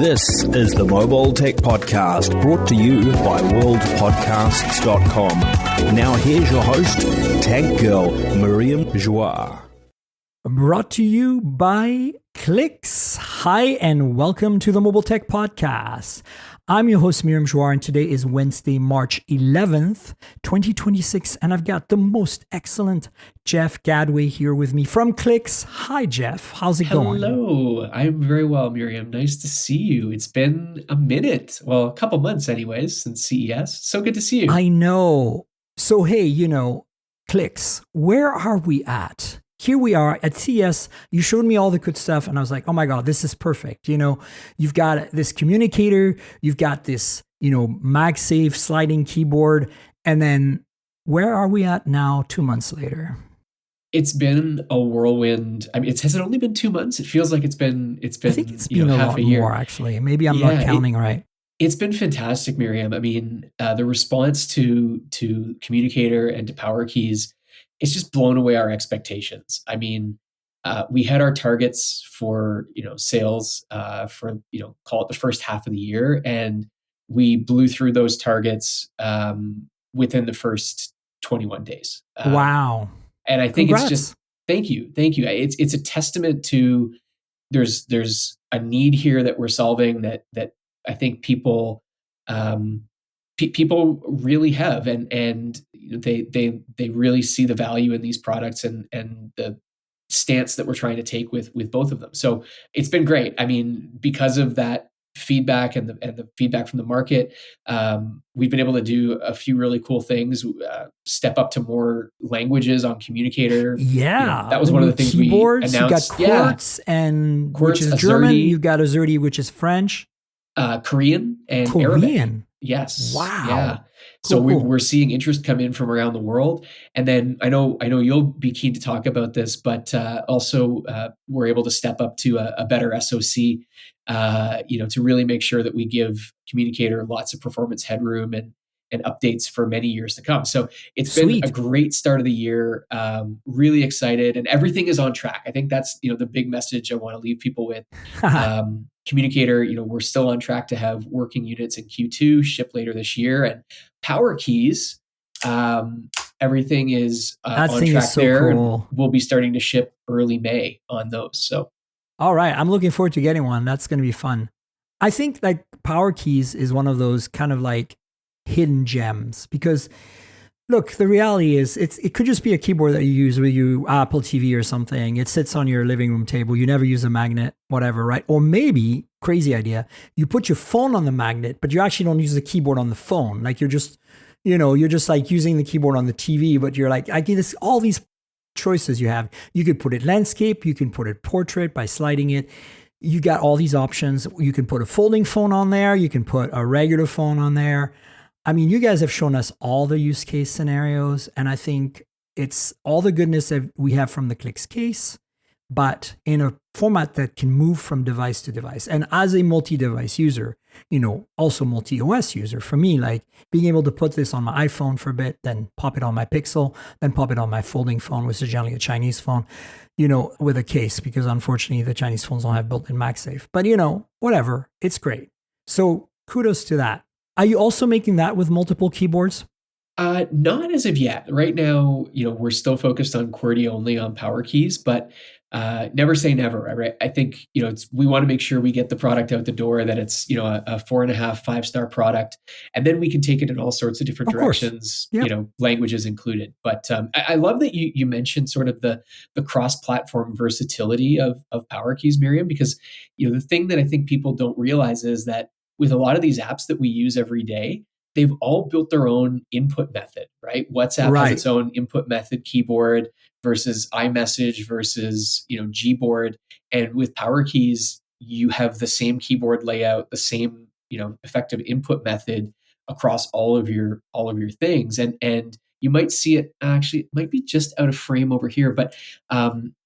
This is the Mobile Tech Podcast, brought to you by worldpodcasts.com. Now here's your host, Tech Girl, Miriam Joie. Brought to you by Clicks. Hi, and welcome to the Mobile Tech Podcast. I'm your host, Miriam Joie, and today is Wednesday, March 11th, 2026, and I've got the most excellent Jeff Gadway here with me from Clicks. Hi, Jeff. How's it going? Hello. I'm very well, Miriam. Nice to see you. It's been a minute. Well, a couple months anyways, since CES. So good to see you. I know. So, hey, Clicks, where are we at? Here we are at CES. You showed me all the good stuff, and I was like, oh my God, this is perfect. You've got this communicator, you've got this, MagSafe sliding keyboard, and then where are we at now 2 months later? It's been a whirlwind. I mean, has it only been 2 months? It feels like it's been I think it's been a half lot a year. more, actually. Maybe I'm not counting right. It's been fantastic, Miriam. I mean, the response to Communicator and to Power Keys, it's just blown away our expectations. I mean, we had our targets for, sales for, call it the first half of the year. And we blew through those targets within the first 21 days. Wow. And I think Congrats. It's just, thank you. It's a testament to, there's a need here that we're solving that I think people really have, and they really see the value in these products and the stance that we're trying to take with both of them. So it's been great. I mean, because of that feedback and the feedback from the market, we've been able to do a few really cool things. Step up to more languages on Communicator. Yeah, that was one of the things keyboards, we announced. You got Quartz, which is German. You've got Azerty, which is French. Korean and Arabic. Yes. Wow. Yeah. So we're seeing interest come in from around the world. And then I know you'll be keen to talk about this, but also we're able to step up to a better SoC, to really make sure that we give Communicator lots of performance headroom and updates for many years to come. So it's been a great start of the year. Really excited, and everything is on track. I think that's, the big message I want to leave people with. Communicator, we're still on track to have working units in Q2, ship later this year, and Power Keys, everything is on track there. Cool. We'll be starting to ship early May on those. So, all right, I'm looking forward to getting one. That's going to be fun. I think like Power Keys is one of those kind of like hidden gems, because look, the reality is it could just be a keyboard that you use with your Apple TV or something. It sits on your living room table. You never use a magnet, whatever, right? Or maybe, crazy idea, you put your phone on the magnet, but you actually don't use the keyboard on the phone. Like you're just like using the keyboard on the TV, but you're like, I get this, all these choices you have. You could put it landscape, you can put it portrait by sliding it. You got all these options. You can put a folding phone on there. You can put a regular phone on there. I mean, you guys have shown us all the use case scenarios, and I think it's all the goodness that we have from the Clicks case, but in a format that can move from device to device. And as a multi-device user, also multi-OS user, for me, like being able to put this on my iPhone for a bit, then pop it on my Pixel, then pop it on my folding phone, which is generally a Chinese phone, with a case, because unfortunately the Chinese phones don't have built-in MagSafe. But, whatever, it's great. So kudos to that. Are you also making that with multiple keyboards? Not as of yet. Right now, we're still focused on QWERTY only on Power Keys, but never say never. Right? I think, we want to make sure we get the product out the door, that it's, a 4.5, 5-star product, and then we can take it in all sorts of different directions, yep. Languages included. But I love that you mentioned sort of the cross-platform versatility of Power Keys, Miriam, because, the thing that I think people don't realize is that with a lot of these apps that we use every day, they've all built their own input method, right? WhatsApp has its own input method keyboard versus iMessage versus, Gboard. And with Power Keys, you have the same keyboard layout, the same, effective input method across all of your things. And you might see it actually, it might be just out of frame over here, but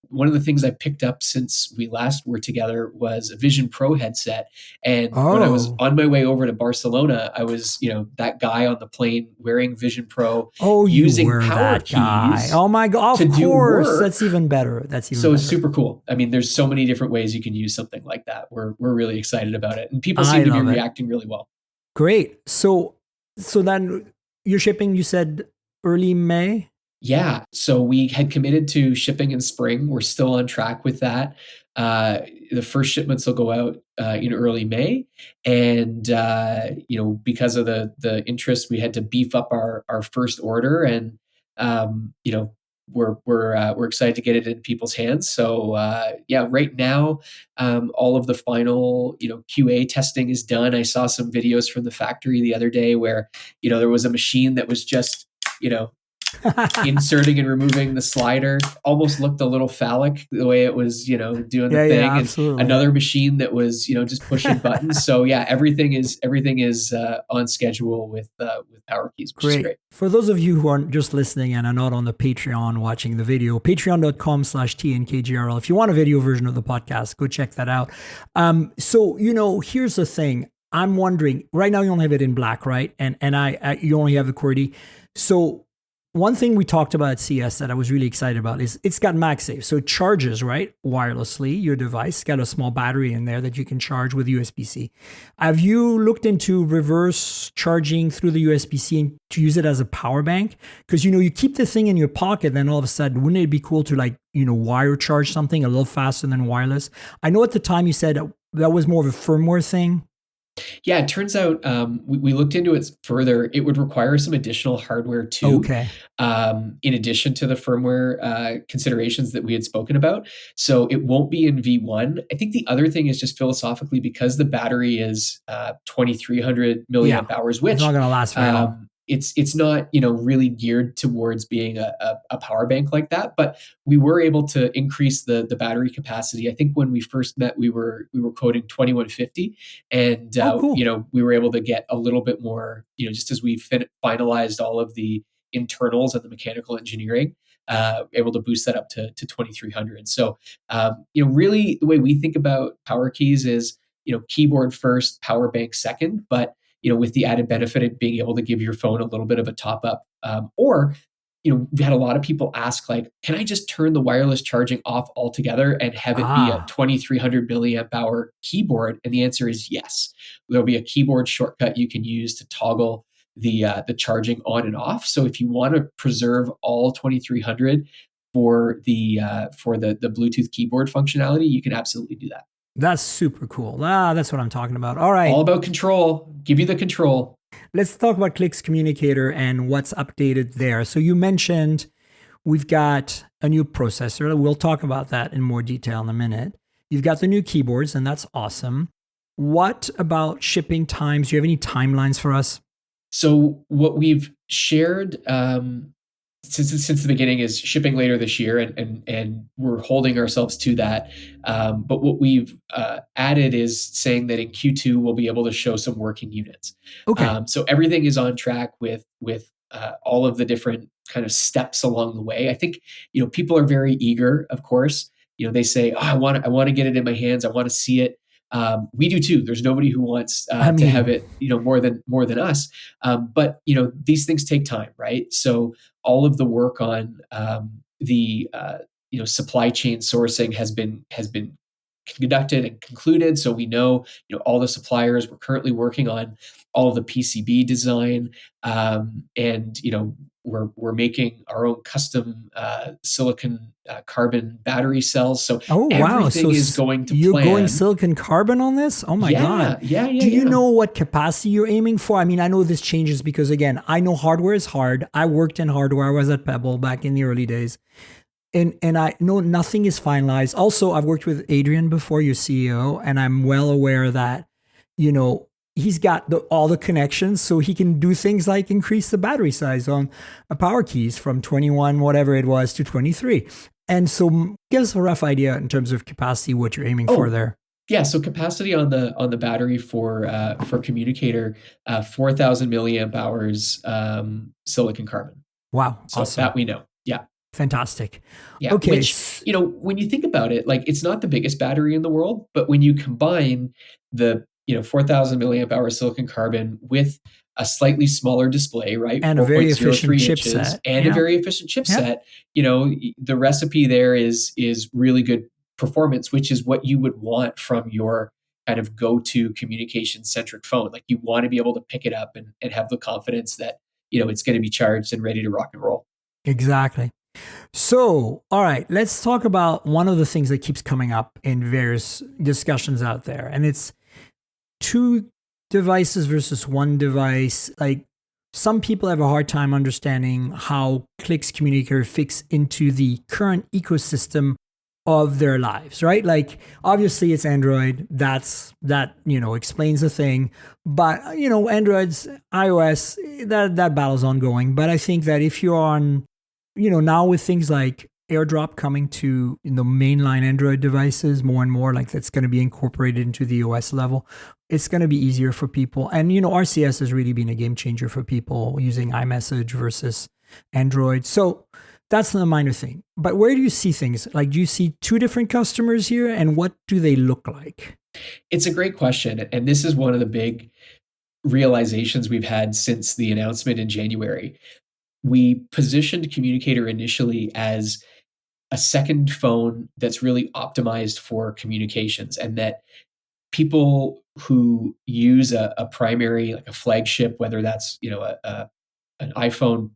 one of the things I picked up since we last were together was a Vision Pro headset. And when I was Oh. on my way over to Barcelona, I was, that guy on the plane wearing Vision Pro, Oh, you using were power that guy. keys Oh my God. to Of do course. work. That's even better. That's even So better. it's super cool. I mean, there's so many different ways you can use something like that. We're really excited about it. And people I seem to be love it. reacting really well. Great. So then you're shipping, you said early May? Yeah. So we had committed to shipping in spring. We're still on track with that. The first shipments will go out in early May, and because of the interest, we had to beef up our first order, and we're excited to get it in people's hands. So right now, all of the final QA testing is done. I saw some videos from the factory the other day where there was a machine that was just inserting and removing the slider, almost looked a little phallic the way it was doing the thing. Yeah, And absolutely. another machine that was just pushing buttons. So yeah, everything is on schedule with power keys, which is great. For those of you who are just listening and are not on the Patreon watching the video, patreon.com/TNKGRL. If you want a video version of the podcast, go check that out. So here's the thing. I'm wondering, right now you only have it in black, right? And you only have the QWERTY. So one thing we talked about at CS that I was really excited about is it's got MagSafe. So it charges, right, wirelessly your device. It's got a small battery in there that you can charge with USB-C. Have you looked into reverse charging through the USB-C and to use it as a power bank? Because, you keep the thing in your pocket, then all of a sudden, wouldn't it be cool to wire charge something a little faster than wireless? I know at the time you said that was more of a firmware thing. Yeah, it turns out we looked into it further. It would require some additional hardware too, Okay. In addition to the firmware considerations that we had spoken about. So it won't be in V1. I think the other thing is just philosophically, because the battery is 2,300 milliamp hours, which it's not going to last very long. It's not really geared towards being a power bank like that, but we were able to increase the battery capacity. I think when we first met, we were quoting 2,150, and cool. we were able to get a little bit more. Just as we finalized all of the internals and the mechanical engineering, able to boost that up to 2,300. So really the way we think about power keys is keyboard first, power bank second, but with the added benefit of being able to give your phone a little bit of a top up. Or, we've had a lot of people ask, like, can I just turn the wireless charging off altogether and have it be a 2,300 milliamp hour keyboard? And the answer is yes. There'll be a keyboard shortcut you can use to toggle the charging on and off. So if you want to preserve all 2,300 for the Bluetooth keyboard functionality, you can absolutely do that. That's super cool. That's what I'm talking about. All right. All about control. Give you the control. Let's talk about Click's Communicator and what's updated there. So you mentioned we've got a new processor. We'll talk about that in more detail in a minute. You've got the new keyboards, and that's awesome. What about shipping times? Do you have any timelines for us? So what we've shared since the beginning is shipping later this year, and we're holding ourselves to that. But what we've added is saying that in Q2 we'll be able to show some working units. Okay. So everything is on track with all of the different kind of steps along the way. I think people are very eager. Of course, they say, "Oh, I want to get it in my hands. I want to see it." We do too. There's nobody who wants to have it, more than us. But these things take time, right? So all of the work on the supply chain sourcing has been conducted and concluded. So we know all the suppliers. We're currently working on all of the PCB design, and we're making our own custom silicon carbon battery cells. So everything is going to you're plan. Going silicon carbon on this? Oh my God. Yeah. Do you know what capacity you're aiming for? I mean, I know this changes because, again, I know hardware is hard. I worked in hardware. I was at Pebble back in the early days. And I know nothing is finalized. Also, I've worked with Adrian before, your CEO, and I'm well aware that, he's got all the connections, so he can do things like increase the battery size on a power keys from 21, whatever it was, to 23. And so give us a rough idea in terms of capacity, what you're aiming for there. Yeah, so capacity on the battery for Communicator, 4,000 milliamp hours silicon carbon. Wow. So Awesome. that we know. Yeah. Fantastic. Yeah. Okay. Which, when you think about it, like it's not the biggest battery in the world, but when you combine the, 4,000 milliamp hour silicon carbon with a slightly smaller display, right? And a very efficient 4.03 inches chipset. and a Yeah. very efficient Yeah. chipset, the recipe there is really good performance, which is what you would want from your kind of go-to communication centric phone. Like you want to be able to pick it up and have the confidence that, it's going to be charged and ready to rock and roll. Exactly. So, all right, let's talk about one of the things that keeps coming up in various discussions out there. And it's two devices versus one device. Like some people have a hard time understanding how Click's Communicator fits into the current ecosystem of their lives, right? Like obviously it's Android. That explains the thing. But Android's iOS, that battle's ongoing. But I think that if you're on now with things like AirDrop coming to mainline Android devices more and more, like that's going to be incorporated into the OS level, it's going to be easier for people. And RCS has really been a game changer for people using iMessage versus Android. So that's the minor thing. But where do you see things? Like, do you see two different customers here, and what do they look like? It's a great question, and this is one of the big realizations we've had since the announcement in January. We positioned Communicator initially as a second phone that's really optimized for communications, and that people who use a primary, like a flagship, whether that's an iPhone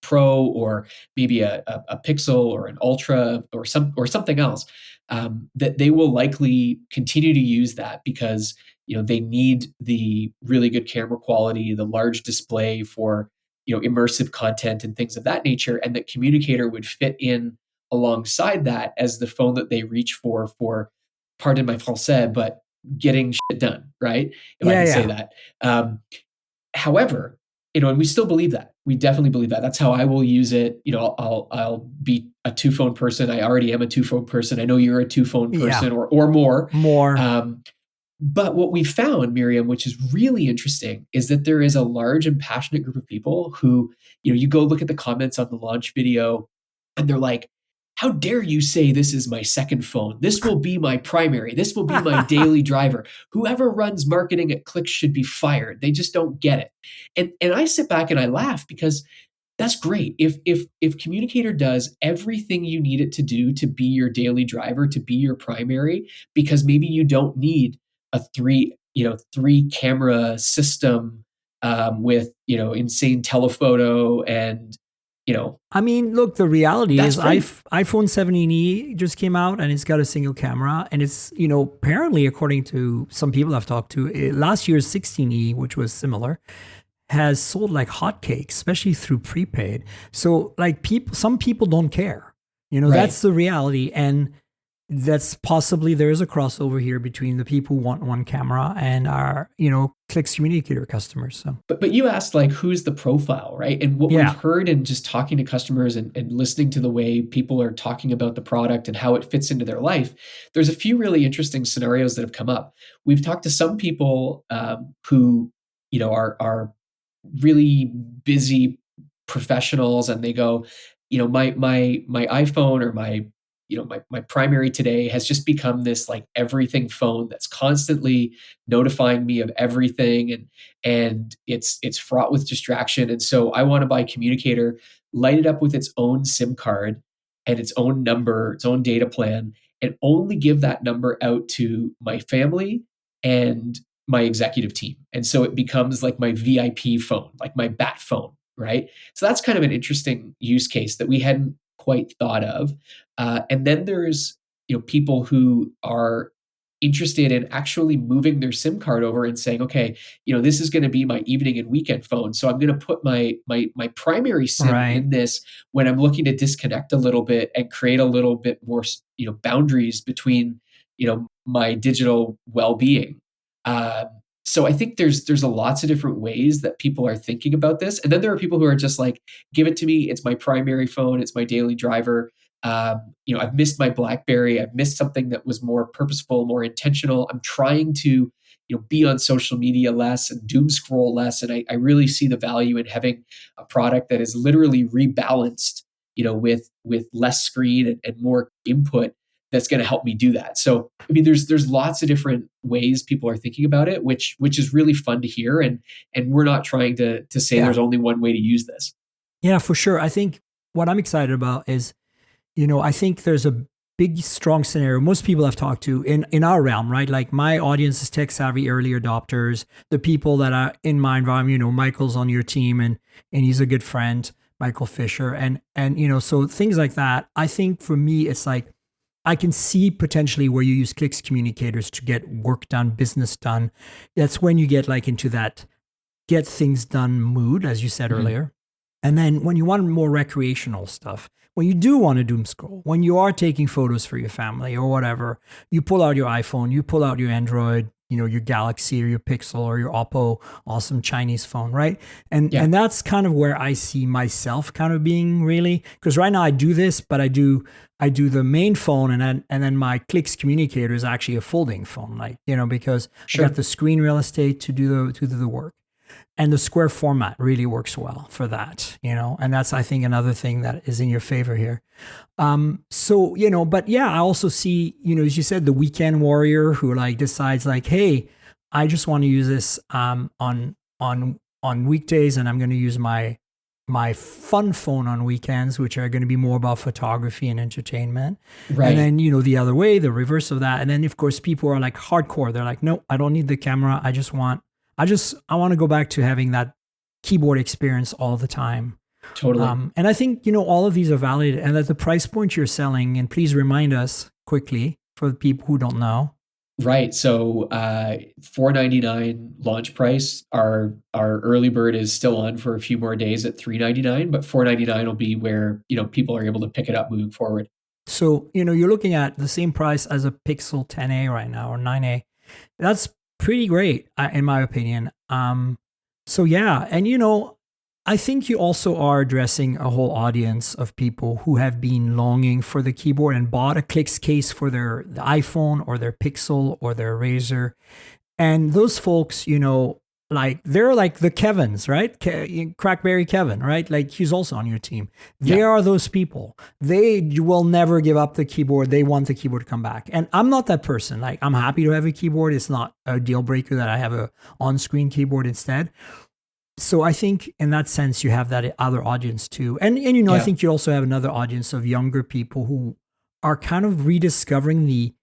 Pro or maybe a Pixel or an Ultra or something else, that they will likely continue to use that because they need the really good camera quality, the large display for immersive content and things of that nature, and that Communicator would fit in alongside that as the phone that they reach for, pardon my français, but getting shit done, right? If I can say that. However, and we still believe that. We definitely believe that. That's how I will use it. I'll be a two phone person. I already am a two phone person. I know you're a two phone person or more. More. But what we found, Miriam, which is really interesting, is that there is a large and passionate group of people who, you go look at the comments on the launch video and they're like, how dare you say this is my second phone? This will be my primary. This will be my daily driver. Whoever runs marketing at Click should be fired. They just don't get it. And I sit back and I laugh because that's great. If Communicator does everything you need it to do to be your daily driver, to be your primary, because maybe you don't need a three camera system with insane telephoto and I mean, look, the reality is great. iPhone 17e just came out and it's got a single camera. And it's, apparently, according to some people I've talked to, last year's 16e, which was similar, has sold like hotcakes, especially through prepaid. So like some people don't care. Right. That's the reality. And that's possibly there is a crossover here between the people who want one camera and our, Click's Communicator customers. So, but you asked like who's the profile, right? And what we've heard in just talking to customers and listening to the way people are talking about the product and how it fits into their life, there's a few really interesting scenarios that have come up. We've talked to some people who, are really busy professionals, and they go, my iPhone or my primary today has just become this like everything phone that's constantly notifying me of everything, and it's fraught with distraction. And so I want to buy Communicator, light it up with its own SIM card and its own number, its own data plan, and only give that number out to my family and my executive team. And so it becomes like my VIP phone, like my bat phone, right? So that's kind of an interesting use case that we hadn't quite thought of. And then there's people who are interested in actually moving their SIM card over and saying, okay, this is going to be my evening and weekend phone, so I'm going to put my primary SIM in this when I'm looking to disconnect a little bit and create a little bit more boundaries between my digital well-being. So I think there's a lots of different ways that people are thinking about this. And then there are people who are just like, give it to me. It's my primary phone. It's my daily driver. I've missed my BlackBerry. I've missed something that was more purposeful, more intentional. I'm trying to be on social media less and doom scroll less. And I really see the value in having a product that is literally rebalanced, with less screen and more input that's going to help me do that. So, I mean, there's lots of different ways people are thinking about it, which is really fun to hear. And we're not trying to say Yeah. there's only one way to use this. Yeah, for sure. I think what I'm excited about is, I think there's a big, strong scenario most people I've talked to in our realm, right? Like my audience is tech savvy early adopters, the people that are in my environment. Michael's on your team and he's a good friend, Michael Fisher, and so things like that. I think for me, it's like I can see potentially where you use Clicks communicators to get work done, business done. That's when you get like into that get things done mood, as you said earlier. And then when you want more recreational stuff, when you do want to doom scroll, when you are taking photos for your family or whatever, you pull out your iPhone, you pull out your Android, your Galaxy or your Pixel or your Oppo, awesome Chinese phone, right? And that's kind of where I see myself kind of being really, because right now I do this, but I do the main phone and then my Clicks communicator is actually a folding phone, like, because I got the screen real estate to do the work. And the square format really works well for that, and that's, I think, another thing that is in your favor here. But yeah, I also see, as you said, the weekend warrior who like decides like, hey, I just want to use this on weekdays, and I'm going to use my fun phone on weekends, which are going to be more about photography and entertainment. Right. And then, the other way, the reverse of that. And then, of course, people are like hardcore. They're like, no, I don't need the camera. I want to go back to having that keyboard experience all the time. Totally. And I think, all of these are valid, and at the price point you're selling, and please remind us quickly for the people who don't know. Right. So $499 launch price. Our early bird is still on for a few more days at $399, but $499 will be where, people are able to pick it up moving forward. So, you're looking at the same price as a Pixel 10a right now, or 9a. That's pretty great, in my opinion. So yeah, and I think you also are addressing a whole audience of people who have been longing for the keyboard and bought a Clicks case for the iPhone or their Pixel or their Razer, and those folks, like they're like the Kevins, right? Crackberry Kevin, right? Like he's also on your team. They are those people. They will never give up the keyboard. They want the keyboard to come back. And I'm not that person. Like I'm happy to have a keyboard. It's not a deal breaker that I have a on-screen keyboard instead. So I think in that sense, you have that other audience too. And I think you also have another audience of younger people who are kind of rediscovering the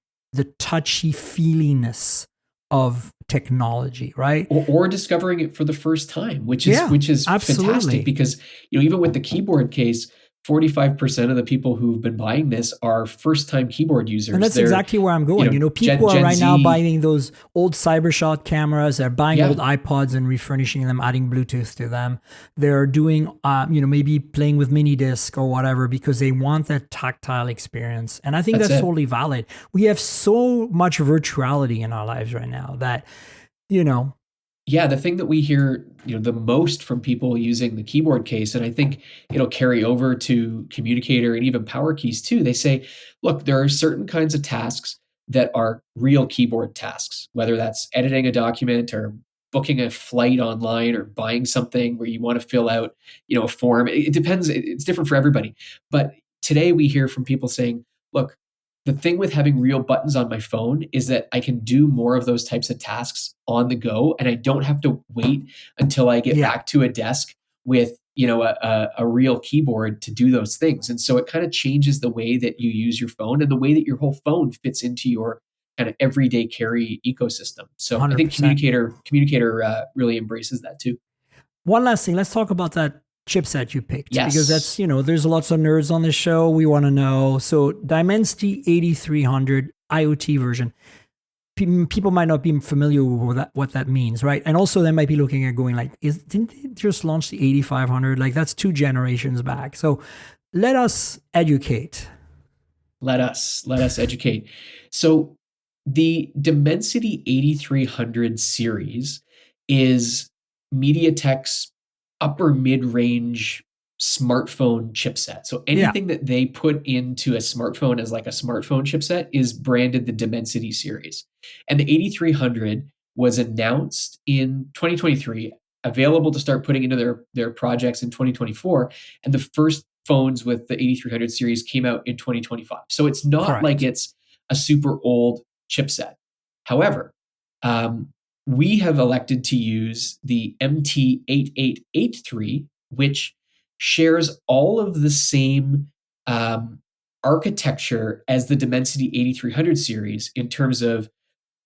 touchy feeliness of technology, right? Or discovering it for the first time, which is absolutely fantastic, because even with the keyboard case, 45% of the people who've been buying this are first-time keyboard users. And that's exactly where I'm going. People are right now buying those old CyberShot cameras. They're buying old iPods and refurnishing them, adding Bluetooth to them. They're doing, maybe playing with mini disc or whatever because they want that tactile experience. And I think that's totally valid. We have so much virtuality in our lives right now that, Yeah, the thing that we hear, the most from people using the keyboard case, and I think it'll carry over to Communicator and even Power Keys too. They say, look, there are certain kinds of tasks that are real keyboard tasks, whether that's editing a document or booking a flight online or buying something where you want to fill out, a form. It depends. It's different for everybody. But today we hear from people saying, look, the thing with having real buttons on my phone is that I can do more of those types of tasks on the go, and I don't have to wait until I get back to a desk with, a real keyboard to do those things. And so it kind of changes the way that you use your phone and the way that your whole phone fits into your kind of everyday carry ecosystem. So 100%. I think Communicator really embraces that too. One last thing, let's talk about that chipset you picked, because that's, there's lots of nerds on this show. We want to know. So Dimensity 8300 IoT version. People might not be familiar with what that means, right? And also they might be looking at going like, didn't they just launch the 8500? Like that's 2 generations back. So let us educate. Let us educate. So the Dimensity 8300 series is MediaTek's upper mid-range smartphone chipset. So anything that they put into a smartphone as like a smartphone chipset is branded the Dimensity series. And the 8300 was announced in 2023, available to start putting into their projects in 2024, and the first phones with the 8300 series came out in 2025. So it's not like Correct. it's a super old chipset. However, we have elected to use the MT8883, which shares all of the same architecture as the Dimensity 8300 series in terms of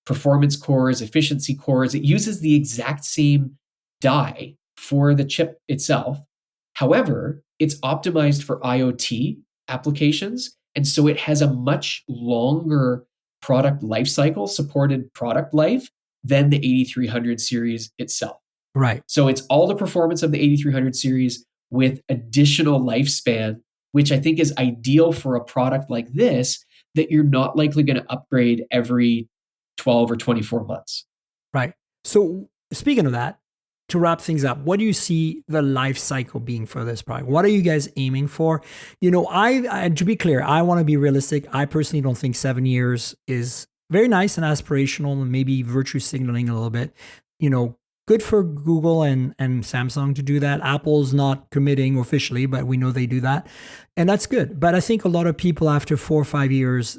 performance cores, efficiency cores. It uses the exact same die for the chip itself. However, it's optimized for IoT applications. And so it has a much longer product life cycle, supported product life, than the 8300 series itself. Right. So it's all the performance of the 8300 series with additional lifespan, which I think is ideal for a product like this that you're not likely going to upgrade every 12 or 24 months. Right. So speaking of that, to wrap things up, what do you see the life cycle being for this product? What are you guys aiming for? I to be clear, I want to be realistic. I personally don't think 7 years is very nice and aspirational and maybe virtue signaling a little bit. Good for Google and Samsung to do that. Apple's not committing officially, but we know they do that. And that's good. But I think a lot of people after 4 or 5 years,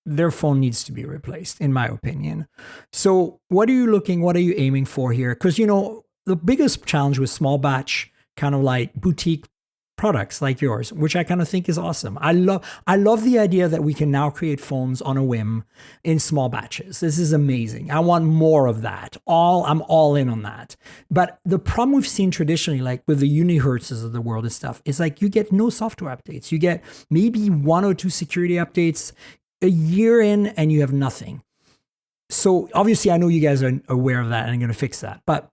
their phone needs to be replaced, in my opinion. So what are you aiming for here? Because, the biggest challenge with small batch, kind of like boutique products like yours, which I kind of think is awesome. I love the idea that we can now create phones on a whim in small batches. This is amazing. I want more of that. I'm all in on that. But the problem we've seen traditionally, like with the Unihertzes of the world and stuff, is like you get no software updates. You get maybe 1 or 2 security updates a year in and you have nothing. So obviously I know you guys are aware of that and I'm going to fix that. But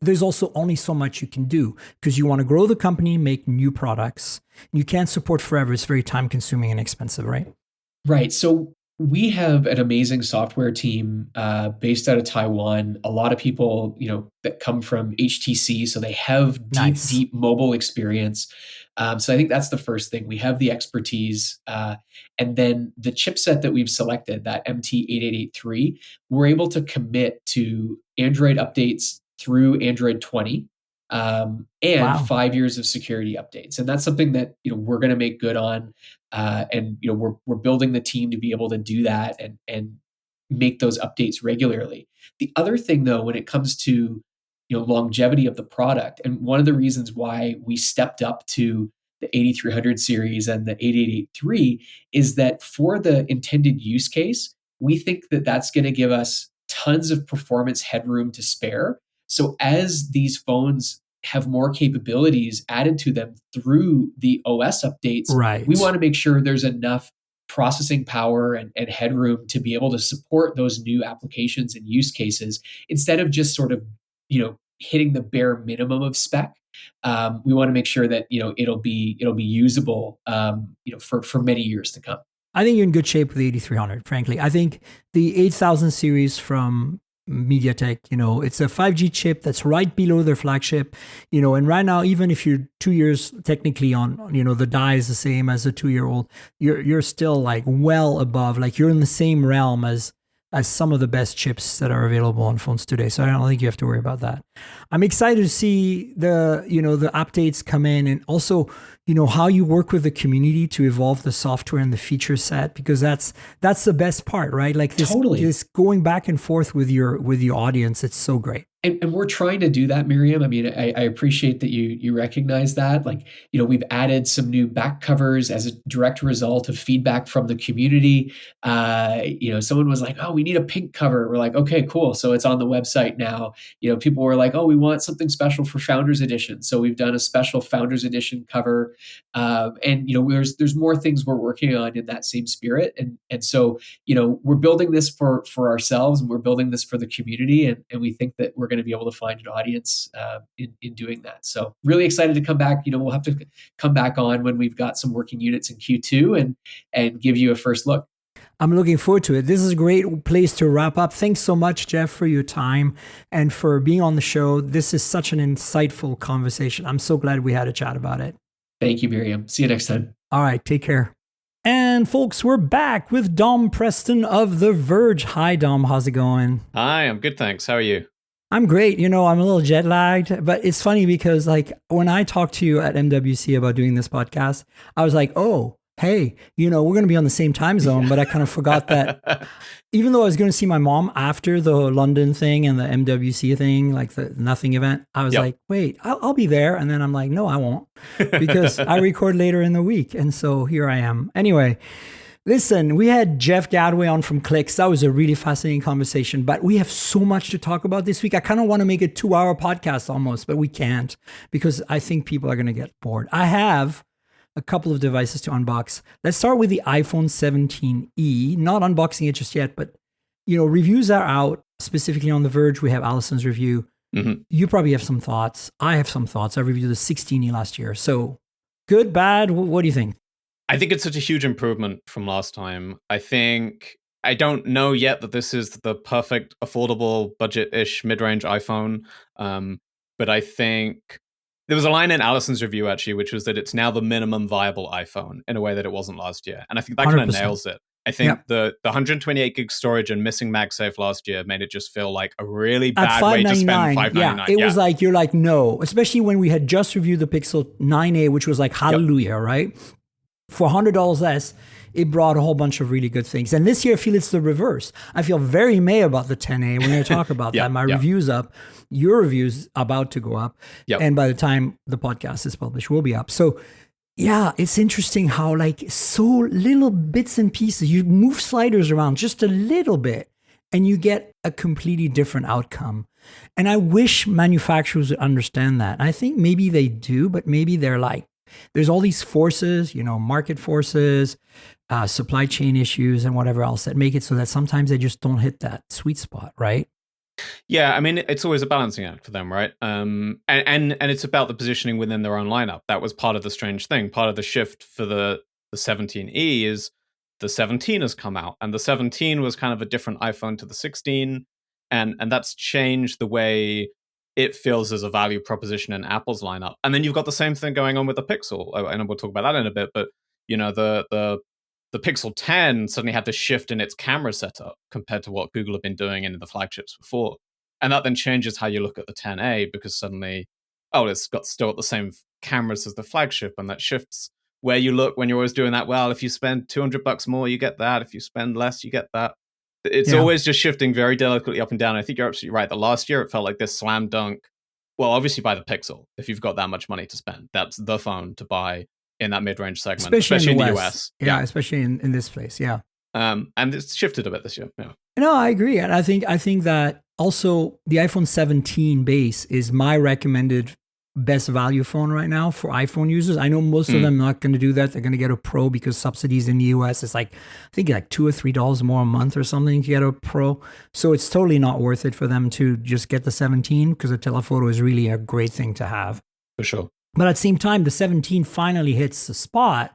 there's also only so much you can do because you want to grow the company, make new products. You can't support forever. It's very time consuming and expensive, right? Right. So we have an amazing software team based out of Taiwan. A lot of people, that come from HTC, so they have deep mobile experience. So I think that's the first thing. We have the expertise. And then the chipset that we've selected, that MT8883, we're able to commit to Android updates through Android 20 and Wow. 5 years of security updates. And that's something that we're going to make good on. And we're building the team to be able to do that and make those updates regularly. The other thing, though, when it comes to longevity of the product, and one of the reasons why we stepped up to the 8300 series and the 8883 is that for the intended use case, we think that that's going to give us tons of performance headroom to spare. So as these phones have more capabilities added to them through the OS updates, right, we want to make sure there's enough processing power and headroom to be able to support those new applications and use cases instead of just sort of, hitting the bare minimum of spec. We want to make sure that, it'll be usable, for many years to come. I think you're in good shape with the 8300, frankly. I think the 8000 series from MediaTek, it's a 5G chip that's right below their flagship, and right now, even if you're 2 years technically on, the die is the same as a 2-year-old, you're still well above, you're in the same realm as some of the best chips that are available on phones today. So I don't think you have to worry about that. I'm excited to see the updates come in, and also, how you work with the community to evolve the software and the feature set, because that's the best part, right? This going back and forth with your audience. It's so great. And we're trying to do that, Miriam. I mean, I appreciate that you recognize that. We've added some new back covers as a direct result of feedback from the community. Someone was like, "Oh, we need a pink cover." We're like, "Okay, cool." So it's on the website now. People were like, "Oh, we want something special for Founders Edition." So we've done a special Founders Edition cover. And there's more things we're working on in that same spirit. And so, we're building this for ourselves, and we're building this for the community. And we think that we're going to be able to find an audience in doing that. So really excited to come back. We'll have to come back on when we've got some working units in Q2 and give you a first look. I'm looking forward to it. This is a great place to wrap up. Thanks so much, Jeff, for your time and for being on the show. This is such an insightful conversation. I'm so glad we had a chat about it. Thank you, Miriam. See you next time. All right. Take care. And folks, we're back with Dom Preston of The Verge. Hi, Dom. How's it going? Hi, I'm good, thanks. How are you? I'm great. You know, I'm a little jet lagged, but it's funny because like when I talked to you at MWC about doing this podcast, I was like, oh, hey, you know, we're going to be on the same time zone, but I kind of forgot that even though I was going to see my mom after the London thing and the MWC thing, like the nothing event, I was like, wait, I'll be there. And then I'm like, no, I won't because I record later in the week. And so here I am. Anyway, listen, we had Jeff Gadway on from Clicks. That was a really fascinating conversation, but we have so much to talk about this week. I kind of want to make a 2-hour podcast almost, but we can't because I think people are going to get bored. I have a couple of devices to unbox. Let's start with the iPhone 17e. Not unboxing it just yet, but you know, reviews are out specifically on The Verge. We have Allison's review. Mm-hmm. You probably have some thoughts. I have some thoughts. I reviewed the 16e last year. So good, bad. What do you think? I think it's such a huge improvement from last time. I don't know yet that this is the perfect, affordable, budget-ish, mid-range iPhone. But I think there was a line in Allison's review, actually, which was that it's now the minimum viable iPhone in a way that it wasn't last year. And I think that kind of nails it. I think the 128 gig storage and missing MagSafe last year made it just feel like a really bad way to spend $599. Yeah, it was like, you're like, no, especially when we had just reviewed the Pixel 9a, which was like, hallelujah, right? For $100 less, it brought a whole bunch of really good things. And this year, I feel it's the reverse. I feel very May about the 10A. We're going to talk about that. My review's up. Your review's about to go up. And by the time the podcast is published, we'll be up. So yeah, it's interesting how like so little bits and pieces, you move sliders around just a little bit and you get a completely different outcome. And I wish manufacturers would understand that. I think maybe they do, but maybe they're like, there's all these forces, you know, market forces, supply chain issues and whatever else that make it so that sometimes they just don't hit that sweet spot, right? Yeah, I mean, it's always a balancing act for them, right? And it's about the positioning within their own lineup. That was part of the strange thing. Part of the shift for the 17e is the 17 has come out, and the 17 was kind of a different iPhone to the 16, and that's changed the way it feels as a value proposition in Apple's lineup. And then you've got the same thing going on with the Pixel, and we'll talk about that in a bit. But you know, the Pixel 10 suddenly had to shift in its camera setup compared to what Google had been doing in the flagships before. And that then changes how you look at the 10A because suddenly, it's still got the same cameras as the flagship, and that shifts where you look when you're always doing that. Well, if you spend $200 more, you get that. If you spend less, you get that. It's always just shifting very delicately up and down. I think you're absolutely right. The last year, it felt like this slam dunk. Well, obviously buy the Pixel if you've got that much money to spend. That's the phone to buy in that mid-range segment, especially in the US. Yeah, especially in this place. Yeah. And it's shifted a bit this year. Yeah. No, I agree. And I think that also the iPhone 17 base is my recommended best value phone right now for iPhone users. I know most of them are not going to do that. They're going to get a Pro because subsidies in the US is like, I think like $2 or $3 more a month or something to get a Pro. So it's totally not worth it for them to just get the 17 because a telephoto is really a great thing to have. For sure. But at the same time, the 17 finally hits the spot.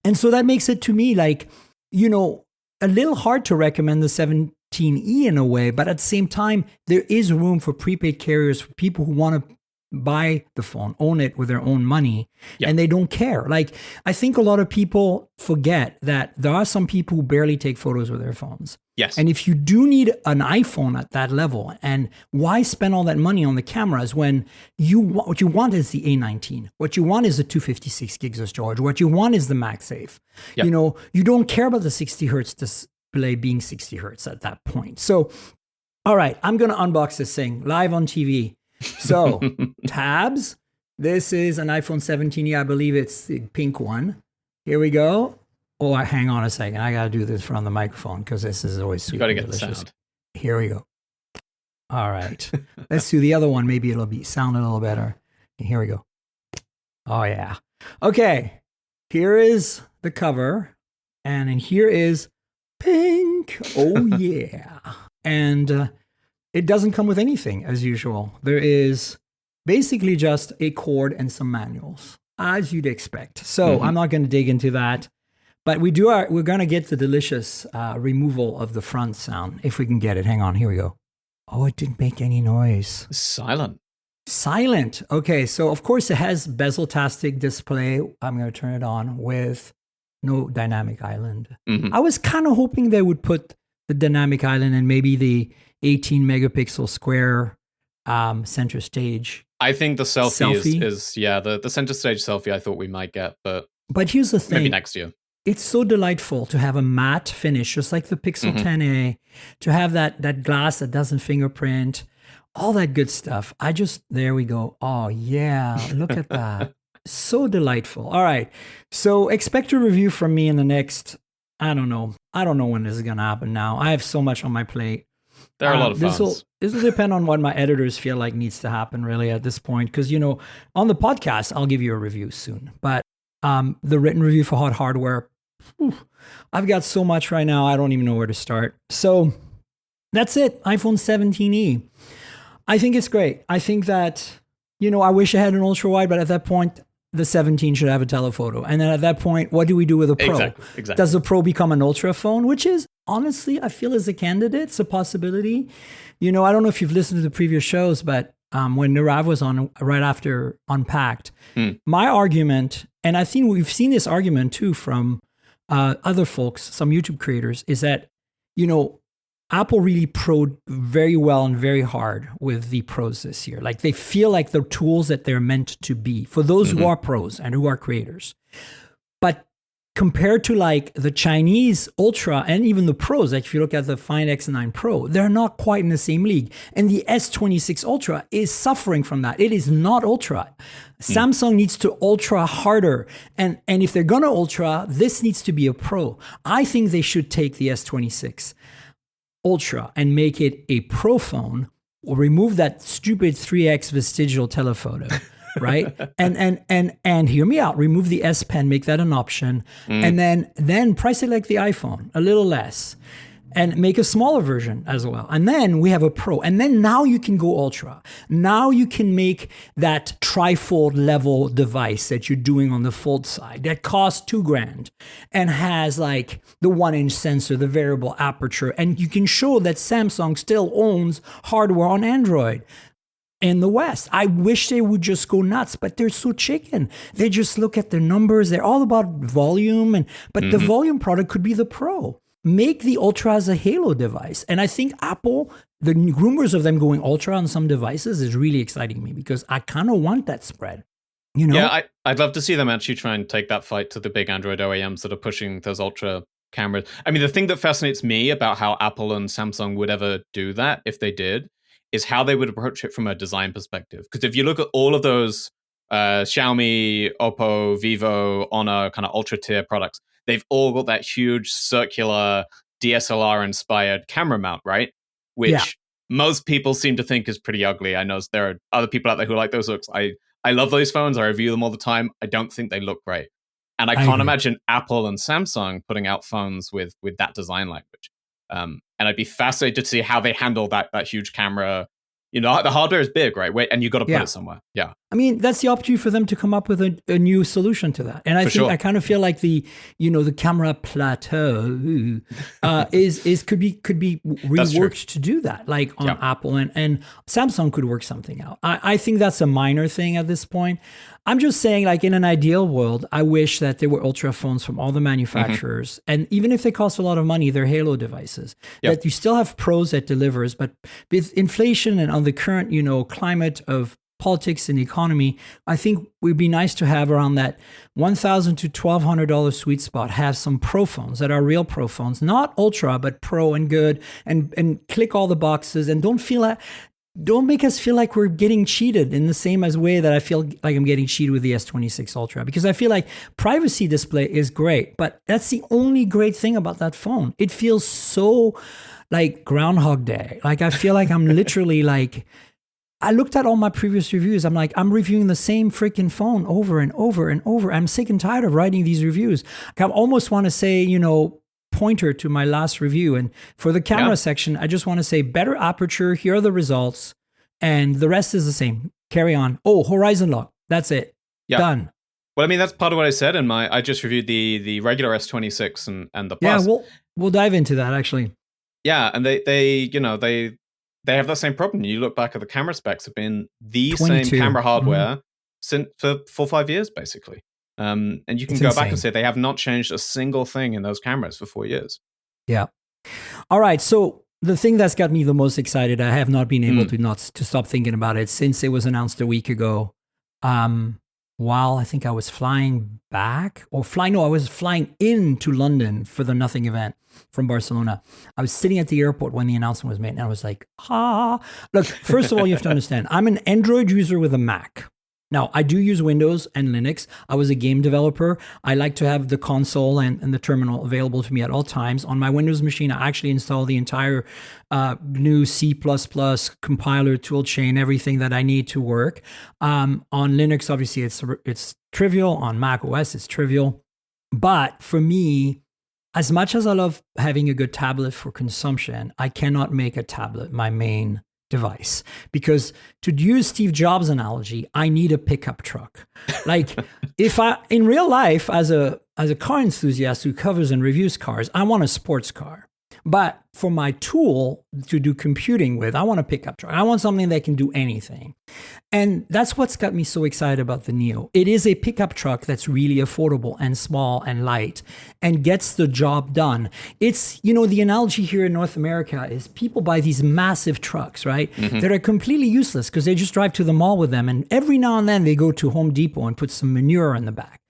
And so that makes it to me like, you know, a little hard to recommend the 17E in a way. But at the same time, there is room for prepaid carriers for people who want to buy the phone, own it with their own money, and they don't care. Like, I think a lot of people forget that there are some people who barely take photos with their phones. Yes. And if you do need an iPhone at that level, and why spend all that money on the cameras when what you want is the A19, what you want is the 256 gigs of storage, what you want is the MagSafe. You know, you don't care about the 60 hertz display being 60 hertz at that point. So, all right, I'm going to unbox this thing live on TV. So, tabs. This is an iPhone 17e. I believe it's the pink one. Here we go. Oh, hang on a second. I got to do this from the microphone because this is always sweet. You got to get delicious. the sound. Here we go. All right. Let's do the other one. Maybe it'll sound a little better. Here we go. Oh, yeah. Okay. Here is the cover. And here is pink. Oh, yeah. And it doesn't come with anything as usual. There is basically just a cord and some manuals, as you'd expect. So I'm not going to dig into that. But we're going to get the delicious removal of the front sound, if we can get it. Hang on, here we go. Oh, it didn't make any noise. Silent. Okay, so of course it has bezel-tastic display. I'm going to turn it on with no dynamic island. Mhm. I was kind of hoping they would put the dynamic island and maybe the 18 megapixel square center stage. I think the Selfie? is the center stage selfie I thought we might get, but But here's the maybe thing. next year. It's so delightful to have a matte finish, just like the Pixel Mhm. 10a, to have that glass that doesn't fingerprint, all that good stuff. There we go. Oh, yeah, look at that. So delightful. All right. So expect a review from me in the next, I don't know when this is going to happen now. I have so much on my plate. There are a lot of phones. This will depend on what my editors feel like needs to happen really at this point. Because, on the podcast, I'll give you a review soon. But the written review for Hot Hardware, I've got so much right now, I don't even know where to start. So that's it. iPhone 17e. I think it's great. I think that, I wish I had an ultra wide, but at that point, the 17 should have a telephoto. And then at that point, what do we do with a Pro? Exactly. Does the Pro become an ultra phone? Which is, honestly, I feel is a candidate. It's a possibility. I don't know if you've listened to the previous shows, but when Nirav was on right after Unpacked, my argument, and I think we've seen this argument too from other folks, some YouTube creators, is that, Apple really proed very well and very hard with the Pros this year. Like they feel like the tools that they're meant to be for those who are pros and who are creators. But compared to like the Chinese Ultra and even the Pros, like if you look at the Find X9 Pro, they're not quite in the same league. And the S26 Ultra is suffering from that. It is not Ultra. Samsung needs to Ultra harder. And if they're going to Ultra, this needs to be a Pro. I think they should take the S26 Ultra and make it a Pro phone, or remove that stupid 3x vestigial telephoto. Right. And hear me out. Remove the S Pen, make that an option. And then price it like the iPhone, a little less. And make a smaller version as well. And then we have a Pro. And then now you can go Ultra. Now you can make that trifold level device that you're doing on the Fold side that costs $2,000 and has like the 1-inch sensor, the variable aperture. And you can show that Samsung still owns hardware on Android in the West. I wish they would just go nuts, but they're so chicken. They just look at their numbers. They're all about volume, but the volume product could be the Pro. Make the Ultra as a halo device. And I think Apple, the rumors of them going Ultra on some devices is really exciting me because I kind of want that spread. Yeah, I'd love to see them actually try and take that fight to the big Android OEMs that are pushing those Ultra cameras. I mean, the thing that fascinates me about how Apple and Samsung would ever do that, if they did, is how they would approach it from a design perspective. Because if you look at all of those Xiaomi, Oppo, Vivo, Honor kind of ultra tier products, they've all got that huge circular DSLR-inspired camera mount, right? Which most people seem to think is pretty ugly. I know there are other people out there who like those looks. I love those phones. I review them all the time. I don't think they look great. And I can't imagine Apple and Samsung putting out phones with that design language. And I'd be fascinated to see how they handle that huge camera. The hardware is big, right? And you got to put it somewhere. Yeah. I mean, that's the opportunity for them to come up with a new solution to that. And I kind of feel like the camera plateau could be reworked to do that, like on Apple and Samsung could work something out. I think that's a minor thing at this point. I'm just saying, like in an ideal world, I wish that there were Ultra phones from all the manufacturers. And even if they cost a lot of money, they're Halo devices. That you still have Pros that delivers, but with inflation and on the current, climate of politics and economy, I think it would be nice to have around that $1,000 to $1,200 sweet spot, have some Pro phones that are real Pro phones, not Ultra, but Pro and good, and click all the boxes and don't make us feel like we're getting cheated in the same way that I feel like I'm getting cheated with the S26 Ultra, because I feel like privacy display is great, but that's the only great thing about that phone. It feels so like Groundhog Day. Like I feel like I'm literally like, I looked at all my previous reviews. I'm like, I'm reviewing the same freaking phone over and over and over. I'm sick and tired of writing these reviews. I almost want to say, pointer to my last review. And for the camera section, I just want to say better aperture. Here are the results. And the rest is the same. Carry on. Oh, horizon lock. That's it. Yeah. Done. Well, I mean, that's part of what I said in I just reviewed the regular S26 and the Plus. Yeah, we'll dive into that actually. Yeah, and they have that same problem. You look back at the camera specs have been the 22. same camera hardware since for 4 or 5 years, basically. And you can It's go back and insane. say they have not changed a single thing in those cameras for 4 years. Yeah. All right. So the thing that's got me the most excited, I have not been able to stop thinking about it since it was announced a week ago. While I think I was flying back I was flying into London for the Nothing event from Barcelona. I was sitting at the airport when the announcement was made, and I was like, Look, first of all, you have to understand, I'm an Android user with a Mac. Now, I do use Windows and Linux. I was a game developer. I like to have the console and the terminal available to me at all times. On my Windows machine, I actually install the entire new C++ compiler toolchain, everything that I need to work. On Linux, obviously, it's trivial. On Mac OS, it's trivial. But for me, as much as I love having a good tablet for consumption, I cannot make a tablet my main device, because to use Steve Jobs' analogy, I need a pickup truck. Like if I, in real life, as a car enthusiast who covers and reviews cars, I want a sports car. But for my tool to do computing with, I want a pickup truck. I want something that can do anything. And that's what's got me so excited about the Neo. It is a pickup truck that's really affordable and small and light and gets the job done. It's, the analogy here in North America is people buy these massive trucks, right? That are completely useless because they just drive to the mall with them. And every now and then they go to Home Depot and put some manure in the back.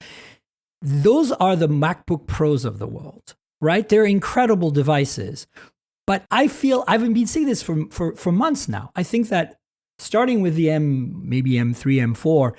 Those are the MacBook Pros of the world. Right? They're incredible devices. But I feel, I've been saying this for months now. I think that starting with the maybe M3, M4,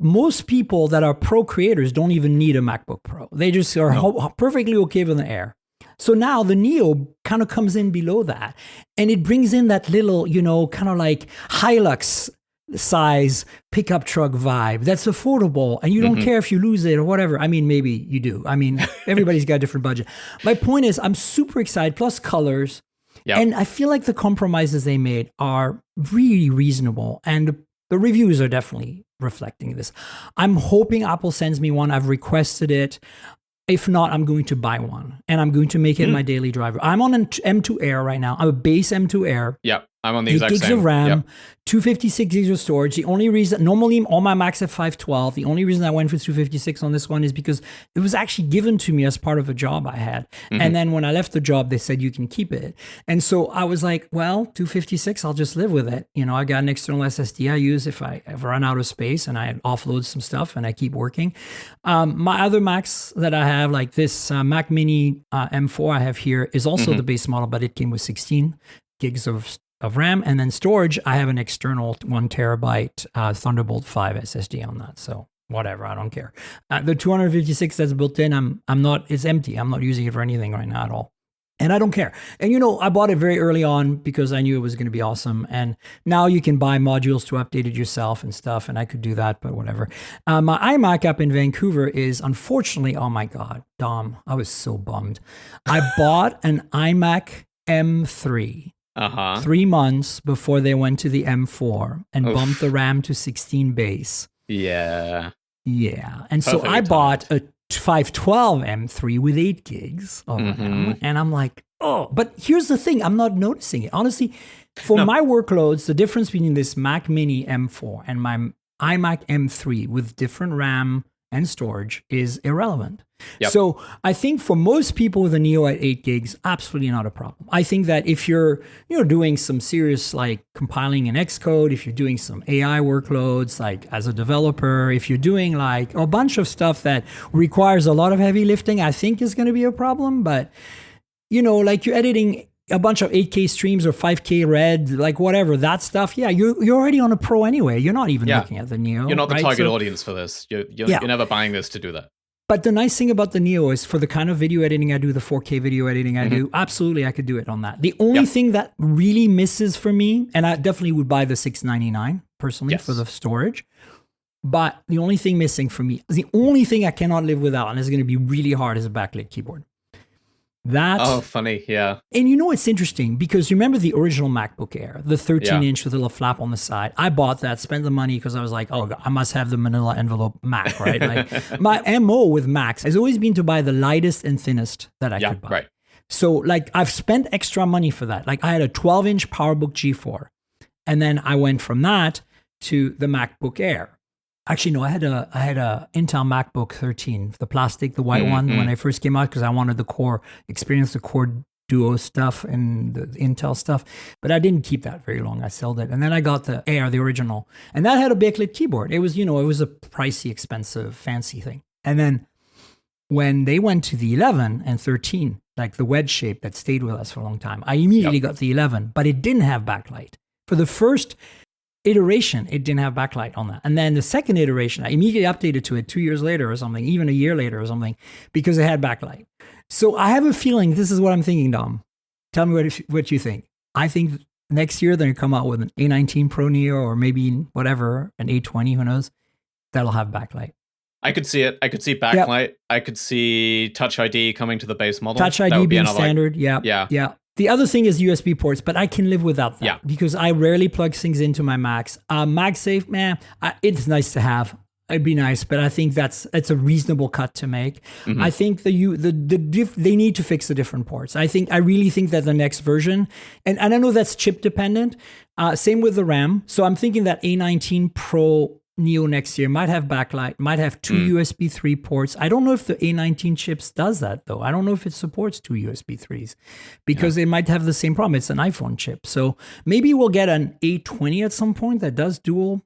most people that are pro creators don't even need a MacBook Pro. They just are perfectly okay with the Air. So now the Neo kind of comes in below that. And it brings in that little, kind of like Hilux size pickup truck vibe that's affordable, and you don't care if you lose it or whatever. I mean, maybe you do. I mean, everybody's got a different budget. My point is, I'm super excited, plus colors. Yep. And I feel like the compromises they made are really reasonable, and the reviews are definitely reflecting this. I'm hoping Apple sends me one. I've requested it. If not, I'm going to buy one, and I'm going to make it my daily driver. I'm on an M2 Air right now. I'm a base M2 Air. Yep. I'm on the exact 8 gigs same. of RAM, 256 gigs of storage. The only reason, normally all my Macs have 512. The only reason I went for 256 on this one is because it was actually given to me as part of a job I had. And then when I left the job, they said, you can keep it. And so I was like, well, 256, I'll just live with it. I got an external SSD I use if I ever run out of space, and I offload some stuff and I keep working. My other Macs that I have, like this Mac Mini M4 I have here, is also the base model, but it came with 16 gigs of RAM, and then storage, I have an external 1 terabyte Thunderbolt 5 SSD on that. So whatever, I don't care. The 256 that's built in, it's empty. I'm not using it for anything right now at all. And I don't care. And I bought it very early on because I knew it was going to be awesome. And now you can buy modules to update it yourself and stuff. And I could do that, but whatever. My iMac up in Vancouver is unfortunately, oh my God, Dom, I was so bummed. I bought an iMac M3. 3 months before they went to the M4 and bumped the RAM to 16 base. Yeah. And so I bought a 512 M3 with 8 gigs of RAM, and I'm like, but here's the thing, I'm not noticing it. Honestly, for my workloads, the difference between this Mac Mini M4 and my iMac M3 with different RAM and storage is irrelevant. Yep. So I think for most people with a Neo at 8 gigs, absolutely not a problem. I think that if you're doing some serious like compiling in Xcode, if you're doing some AI workloads like as a developer, if you're doing like a bunch of stuff that requires a lot of heavy lifting, I think is going to be a problem. But like you're editing a bunch of 8K streams or 5K red, like whatever, that stuff. Yeah, you're already on a Pro anyway. You're not even looking at the Neo. You're not the target audience for this. You're never buying this to do that. But the nice thing about the Neo is for the kind of video editing I do, the 4K video editing I do, absolutely I could do it on that. The only thing that really misses for me, and I definitely would buy the $699 personally for the storage, but the only thing missing for me, the only thing I cannot live without, and it's going to be really hard, is a backlit keyboard. Funny, yeah. And it's interesting because you remember the original MacBook Air, the 13-inch with a little flap on the side. I bought that, spent the money because I was like, oh, God, I must have the manila envelope Mac, right? Like my MO with Macs has always been to buy the lightest and thinnest that I could buy. Right. So like I've spent extra money for that. Like I had a 12-inch PowerBook G4, and then I went from that to the MacBook Air. Actually, no, I had a Intel MacBook 13, the plastic, the white one when I first came out because I wanted the Core experience, the Core Duo stuff and the Intel stuff. But I didn't keep that very long. I sold it, and then I got the Air, the original, and that had a backlit keyboard. It was, it was a pricey, expensive, fancy thing. And then when they went to the 11 and 13, like the wedge shape that stayed with us for a long time, I immediately got the 11, but it didn't have backlight for the first iteration. It didn't have backlight on that. And then the second iteration, I immediately updated to it 2 years later or something, even a year later or something, because it had backlight. So I have a feeling this is what I'm thinking, Dom. Tell me what you think. I think next year they're going to come out with an A19 Pro Neo or maybe whatever, an A20, who knows, that'll have backlight. I could see it. I could see backlight. Yep. I could see Touch ID coming to the base model. Touch ID being standard. Yeah. The other thing is USB ports, but I can live without that because I rarely plug things into my Macs. MagSafe, man, it's nice to have. It'd be nice, but I think it's a reasonable cut to make. I think they need to fix the different ports. I really think that the next version, and I know that's chip dependent. Same with the RAM. So I'm thinking that A19 Pro Neo next year might have backlight, might have two USB 3 ports. I don't know if the A19 chips does that though. I don't know if it supports two USB 3s because it might have the same problem. It's an iPhone chip. So maybe we'll get an A20 at some point that does dual.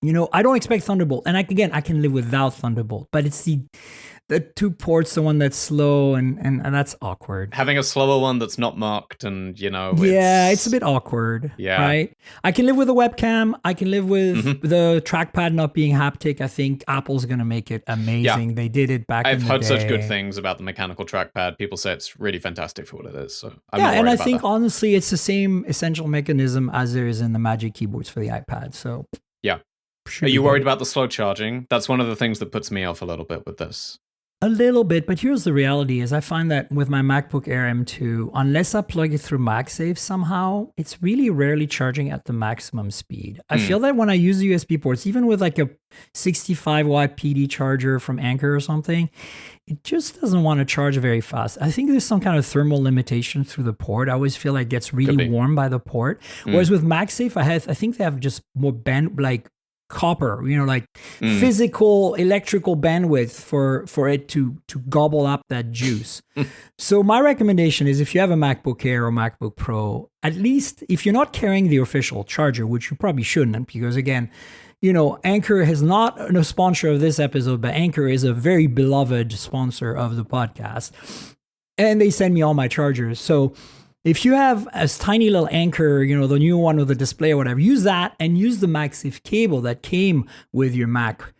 I don't expect Thunderbolt. And I can live without Thunderbolt, but it's the two ports, the one that's slow and that's awkward. Having a slower one that's not marked and, it's a bit awkward. Yeah. Right? I can live with a webcam. I can live with the trackpad not being haptic. I think Apple's going to make it amazing. Yeah. They did it back in the day. I've heard such good things about the mechanical trackpad. People say it's really fantastic for what it is. So I'm and I think honestly, it's the same essential mechanism as there is in the Magic keyboards for the iPad. So yeah. Are you worried about the slow charging? That's one of the things that puts me off a little bit with this. A little bit, but here's the reality is I find that with my MacBook Air M2, unless I plug it through MagSafe somehow, it's really rarely charging at the maximum speed. I feel that when I use the USB ports, even with like a 65 watt PD charger from Anker or something, it just doesn't want to charge very fast. I think there's some kind of thermal limitation through the port. I always feel like it gets really warm by the port. Whereas with MagSafe, I think they have just more copper, physical electrical bandwidth for it to gobble up that juice. So my recommendation is if you have a MacBook Air or MacBook Pro, at least if you're not carrying the official charger, which you probably shouldn't, because again, Anker is not a sponsor of this episode, but Anker is a very beloved sponsor of the podcast. And they send me all my chargers. So if you have a tiny little Anker, the new one with the display or whatever, use that and use the MagSafe cable that came with your Mac,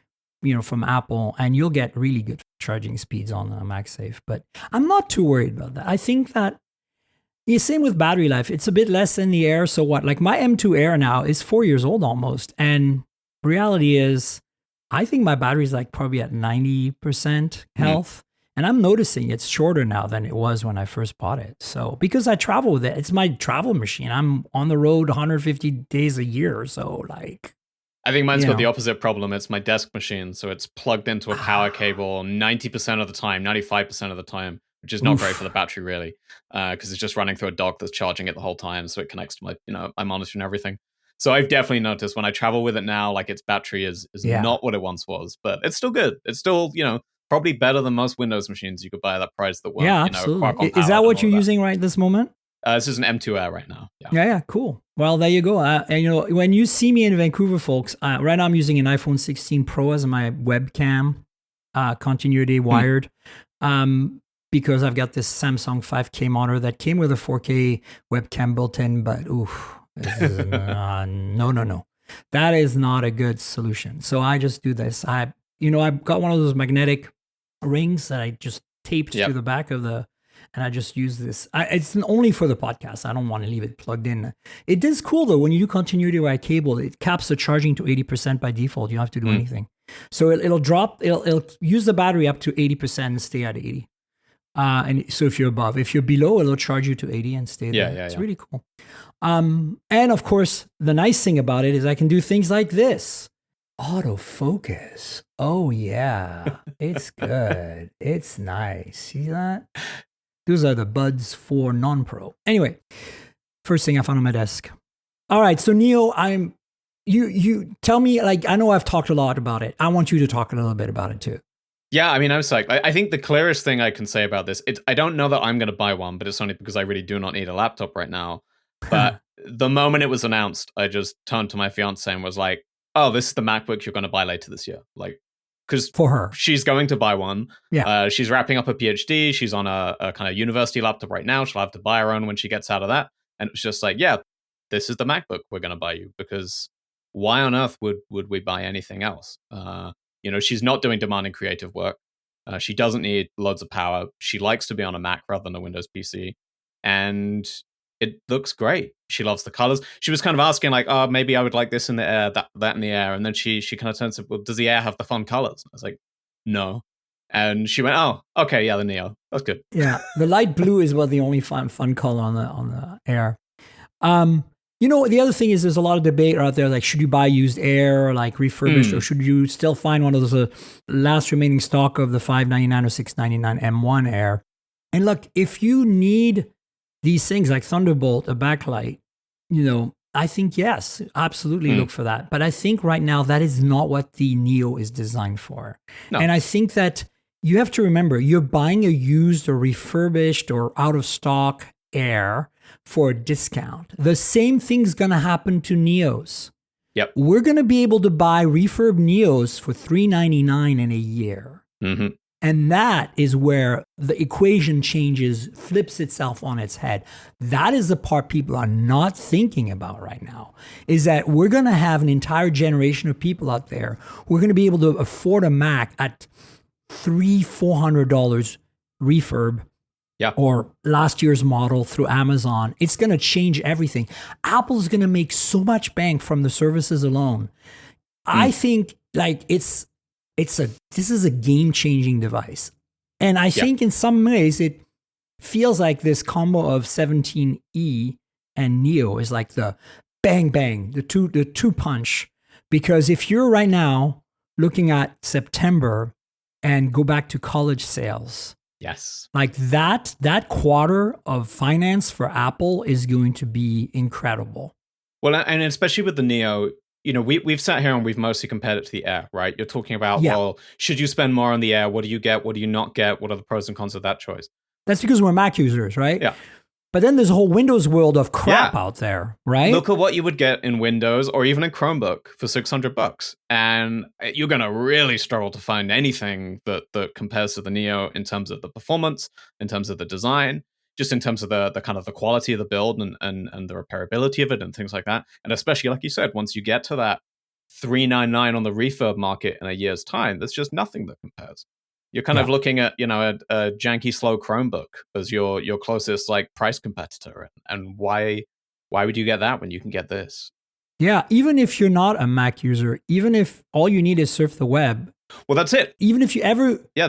from Apple, and you'll get really good charging speeds on MagSafe. But I'm not too worried about that. I think that same with battery life. It's a bit less than the Air. So what? Like my M2 Air now is 4 years old almost. And reality is, I think my battery is like probably at 90% health. And I'm noticing it's shorter now than it was when I first bought it. So because I travel with it, it's my travel machine. I'm on the road 150 days a year or so. I think mine's got the opposite problem. It's my desk machine. So it's plugged into a power cable 90% of the time, 95% of the time, which is not great for the battery really. Because it's just running through a dock that's charging it the whole time. So it connects to my monitor and everything. So I've definitely noticed when I travel with it now, its battery is not what it once was, but it's still good. It's still, probably better than most Windows machines you could buy at that price that were, absolutely. Is that what you're using right this moment? This is an M2 Air right now. Yeah, cool. Well, there you go. And when you see me in Vancouver, folks, right now I'm using an iPhone 16 Pro as my webcam, continuity wired, because I've got this Samsung 5K monitor that came with a 4K webcam built in, but this is, no. That is not a good solution. So I just do this. I've got one of those magnetic rings that I just taped to the back of and I just use this. It's only for the podcast. I don't want to leave it plugged in. It is cool though. When you do continuity wire cable, it caps the charging to 80% by default. You don't have to do anything. So it'll drop, it'll use the battery up to 80% and stay at 80. And so if you're above, if you're below, it'll charge you to 80 and stay there. It's really cool. And of course, the nice thing about it is I can do things like this. Autofocus. Oh yeah, it's good. It's nice. See that? Those are the Buds 4 non-pro. Anyway, first thing I found on my desk. All right, so Neo, I'm you tell me, like, I know I've talked a lot about it. I want you to talk a little bit about it too. Yeah, I mean, I was like, I think the clearest thing I can say about this, I don't know that I'm going to buy one, but it's only because I really do not need a laptop right now. But the moment it was announced, I just turned to my fiance and was like, oh, this is the MacBook you're going to buy later this year. Like, because For her. she's going to buy one. Yeah. She's wrapping up a PhD. She's on a kind of university laptop right now. She'll have to buy her own when she gets out of that. And it was just like, yeah, this is the MacBook we're going to buy you, because why on earth would we buy anything else? She's not doing demanding creative work. She doesn't need loads of power. She likes to be on a Mac rather than a Windows PC. And it looks great. She loves the colors. She was kind of asking, like, oh, maybe I would like this in the air, that in the air. And then she kind of turns to, well, does the air have the fun colors? I was like, no. And she went, oh, okay, yeah, the Neo. That's good. Yeah. The light blue is the only fun color on the Air. The other thing is there's a lot of debate out there, like, should you buy used Air or like refurbished, or should you still find one of those last remaining stock of the $599 or $699 M1 Air? And look, if you need these things like Thunderbolt, a backlight, I think, yes, absolutely look for that. But I think right now that is not what the Neo is designed for. No. And I think that you have to remember, you're buying a used or refurbished or out of stock Air for a discount. The same thing's going to happen to Neos. Yep. We're going to be able to buy refurb Neos for $399 in a year. Mm-hmm. And that is where the equation flips itself on its head. That is the part people are not thinking about right now, is that we're going to have an entire generation of people out there who are going to be able to afford a Mac at $300-$400 refurb. Yeah. Or last year's model through Amazon. It's going to change everything. Apple's going to make so much bank from the services alone. I think like this is a game-changing device. And I think in some ways it feels like this combo of 17E and Neo is like the bang bang, the two punch. Because if you're right now looking at September and go back to college sales, yes, like that quarter of finance for Apple is going to be incredible. Well, and especially with the Neo, we've sat here and we've mostly compared it to the Air, right? You're talking about, well, should you spend more on the Air? What do you get? What do you not get? What are the pros and cons of that choice? That's because we're Mac users, right? Yeah. But then there's a whole Windows world of crap out there, right? Look at what you would get in Windows or even in Chromebook for $600. And you're going to really struggle to find anything that compares to the Neo in terms of the performance, in terms of the design, just in terms of the kind of the quality of the build and the repairability of it and things like that. And especially, like you said, once you get to that $399 on the refurb market in a year's time, there's just nothing that compares. You're kind of looking at, a janky, slow Chromebook as your closest like price competitor. And why would you get that when you can get this? Yeah, even if you're not a Mac user, even if all you need is surf the web. Well, that's it. Even if you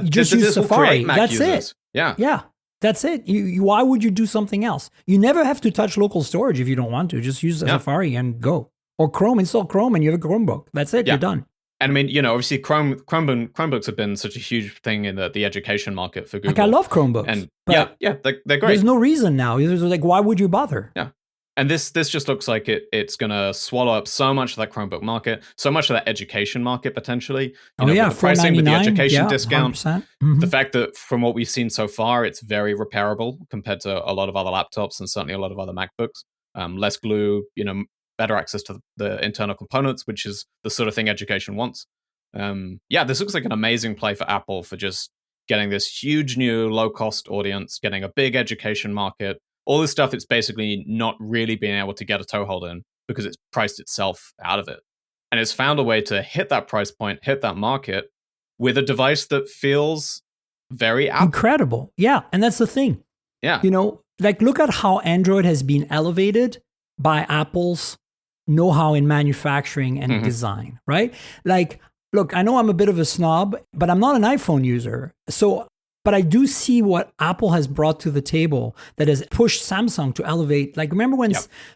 just use Safari, that's users. it. Yeah. Yeah, that's it. Why would you do something else? You never have to touch local storage if you don't want to. Just use Safari and go. Or Chrome, install Chrome and you have a Chromebook. That's it, you're done. And I mean, obviously Chromebooks have been such a huge thing in the education market for Google. Like I love Chromebooks. And they're great. There's no reason now. There's like, why would you bother? Yeah. And this just looks like it's going to swallow up so much of that Chromebook market, so much of that education market potentially. With the pricing, with the education discount, the fact that from what we've seen so far, it's very repairable compared to a lot of other laptops and certainly a lot of other MacBooks. Less glue, better access to the internal components, which is the sort of thing education wants. This looks like an amazing play for Apple for just getting this huge new low-cost audience, getting a big education market, all this stuff that's basically not really being able to get a toehold in because it's priced itself out of it. And it's found a way to hit that price point, hit that market with a device that feels very Apple. Incredible. Yeah, and that's the thing. Yeah. Like look at how Android has been elevated by Apple's know-how in manufacturing and design, right? Like, look, I know I'm a bit of a snob, but I'm not an iPhone user. But I do see what Apple has brought to the table that has pushed Samsung to elevate. Like, remember when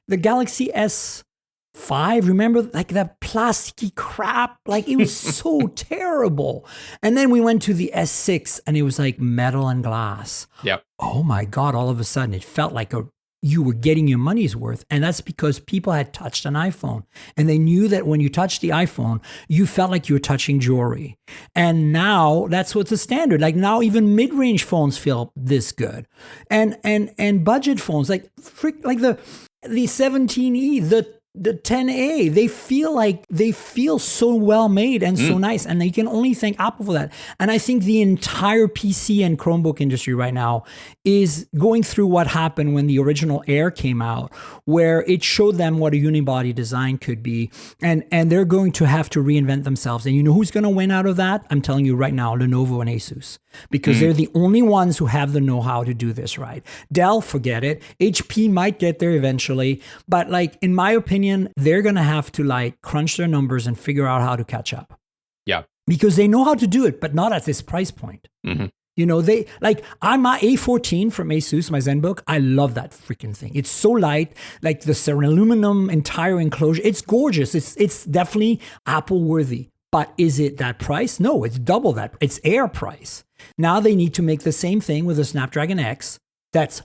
the Galaxy S5, remember like that plasticky crap? Like it was so terrible. And then we went to the S6 and it was like metal and glass. Yep. Oh my God, all of a sudden it felt like a you were getting your money's worth. And that's because people had touched an iPhone and they knew that when you touched the iPhone, you felt like you were touching jewelry. And now that's what's the standard. Like now even mid-range phones feel this good. And budget phones like the 17E, the 10A, they feel so well made and so nice. And you can only thank Apple for that. And I think the entire PC and Chromebook industry right now is going through what happened when the original Air came out, where it showed them what a unibody design could be. And they're going to have to reinvent themselves. And you know who's going to win out of that? I'm telling you right now, Lenovo and Asus. Because they're the only ones who have the know-how to do this right. Dell, forget it. HP might get there eventually. But like, in my opinion, they're going to have to like crunch their numbers and figure out how to catch up. Yeah. Because they know how to do it, but not at this price point. You know, I'm my A14 from Asus, my ZenBook. I love that freaking thing. It's so light, like the aluminum entire enclosure. It's gorgeous. It's definitely Apple worthy. But is it that price? No, it's double that. It's Air price. Now they need to make the same thing with a Snapdragon X that's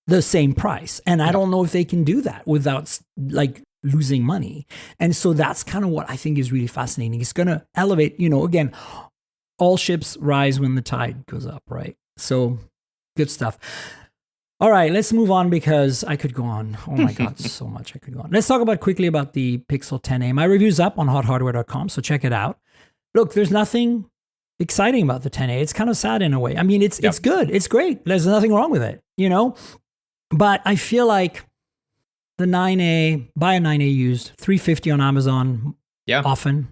the same price. And I don't know if they can do that without like losing money. And so that's kind of what I think is really fascinating. It's going to elevate, you know, again, all ships rise when the tide goes up, right? So good stuff. All right, let's move on because I could go on. Oh my God, so much I could go on. Let's talk quickly about the Pixel 10a. My review's up on hothardware.com, so check it out. Look, there's nothing exciting about the 10a. It's kind of sad in a way. I mean, it's good. It's great. There's nothing wrong with it, you know? But I feel like the 9a, buy a 9a used, $350 on Amazon often.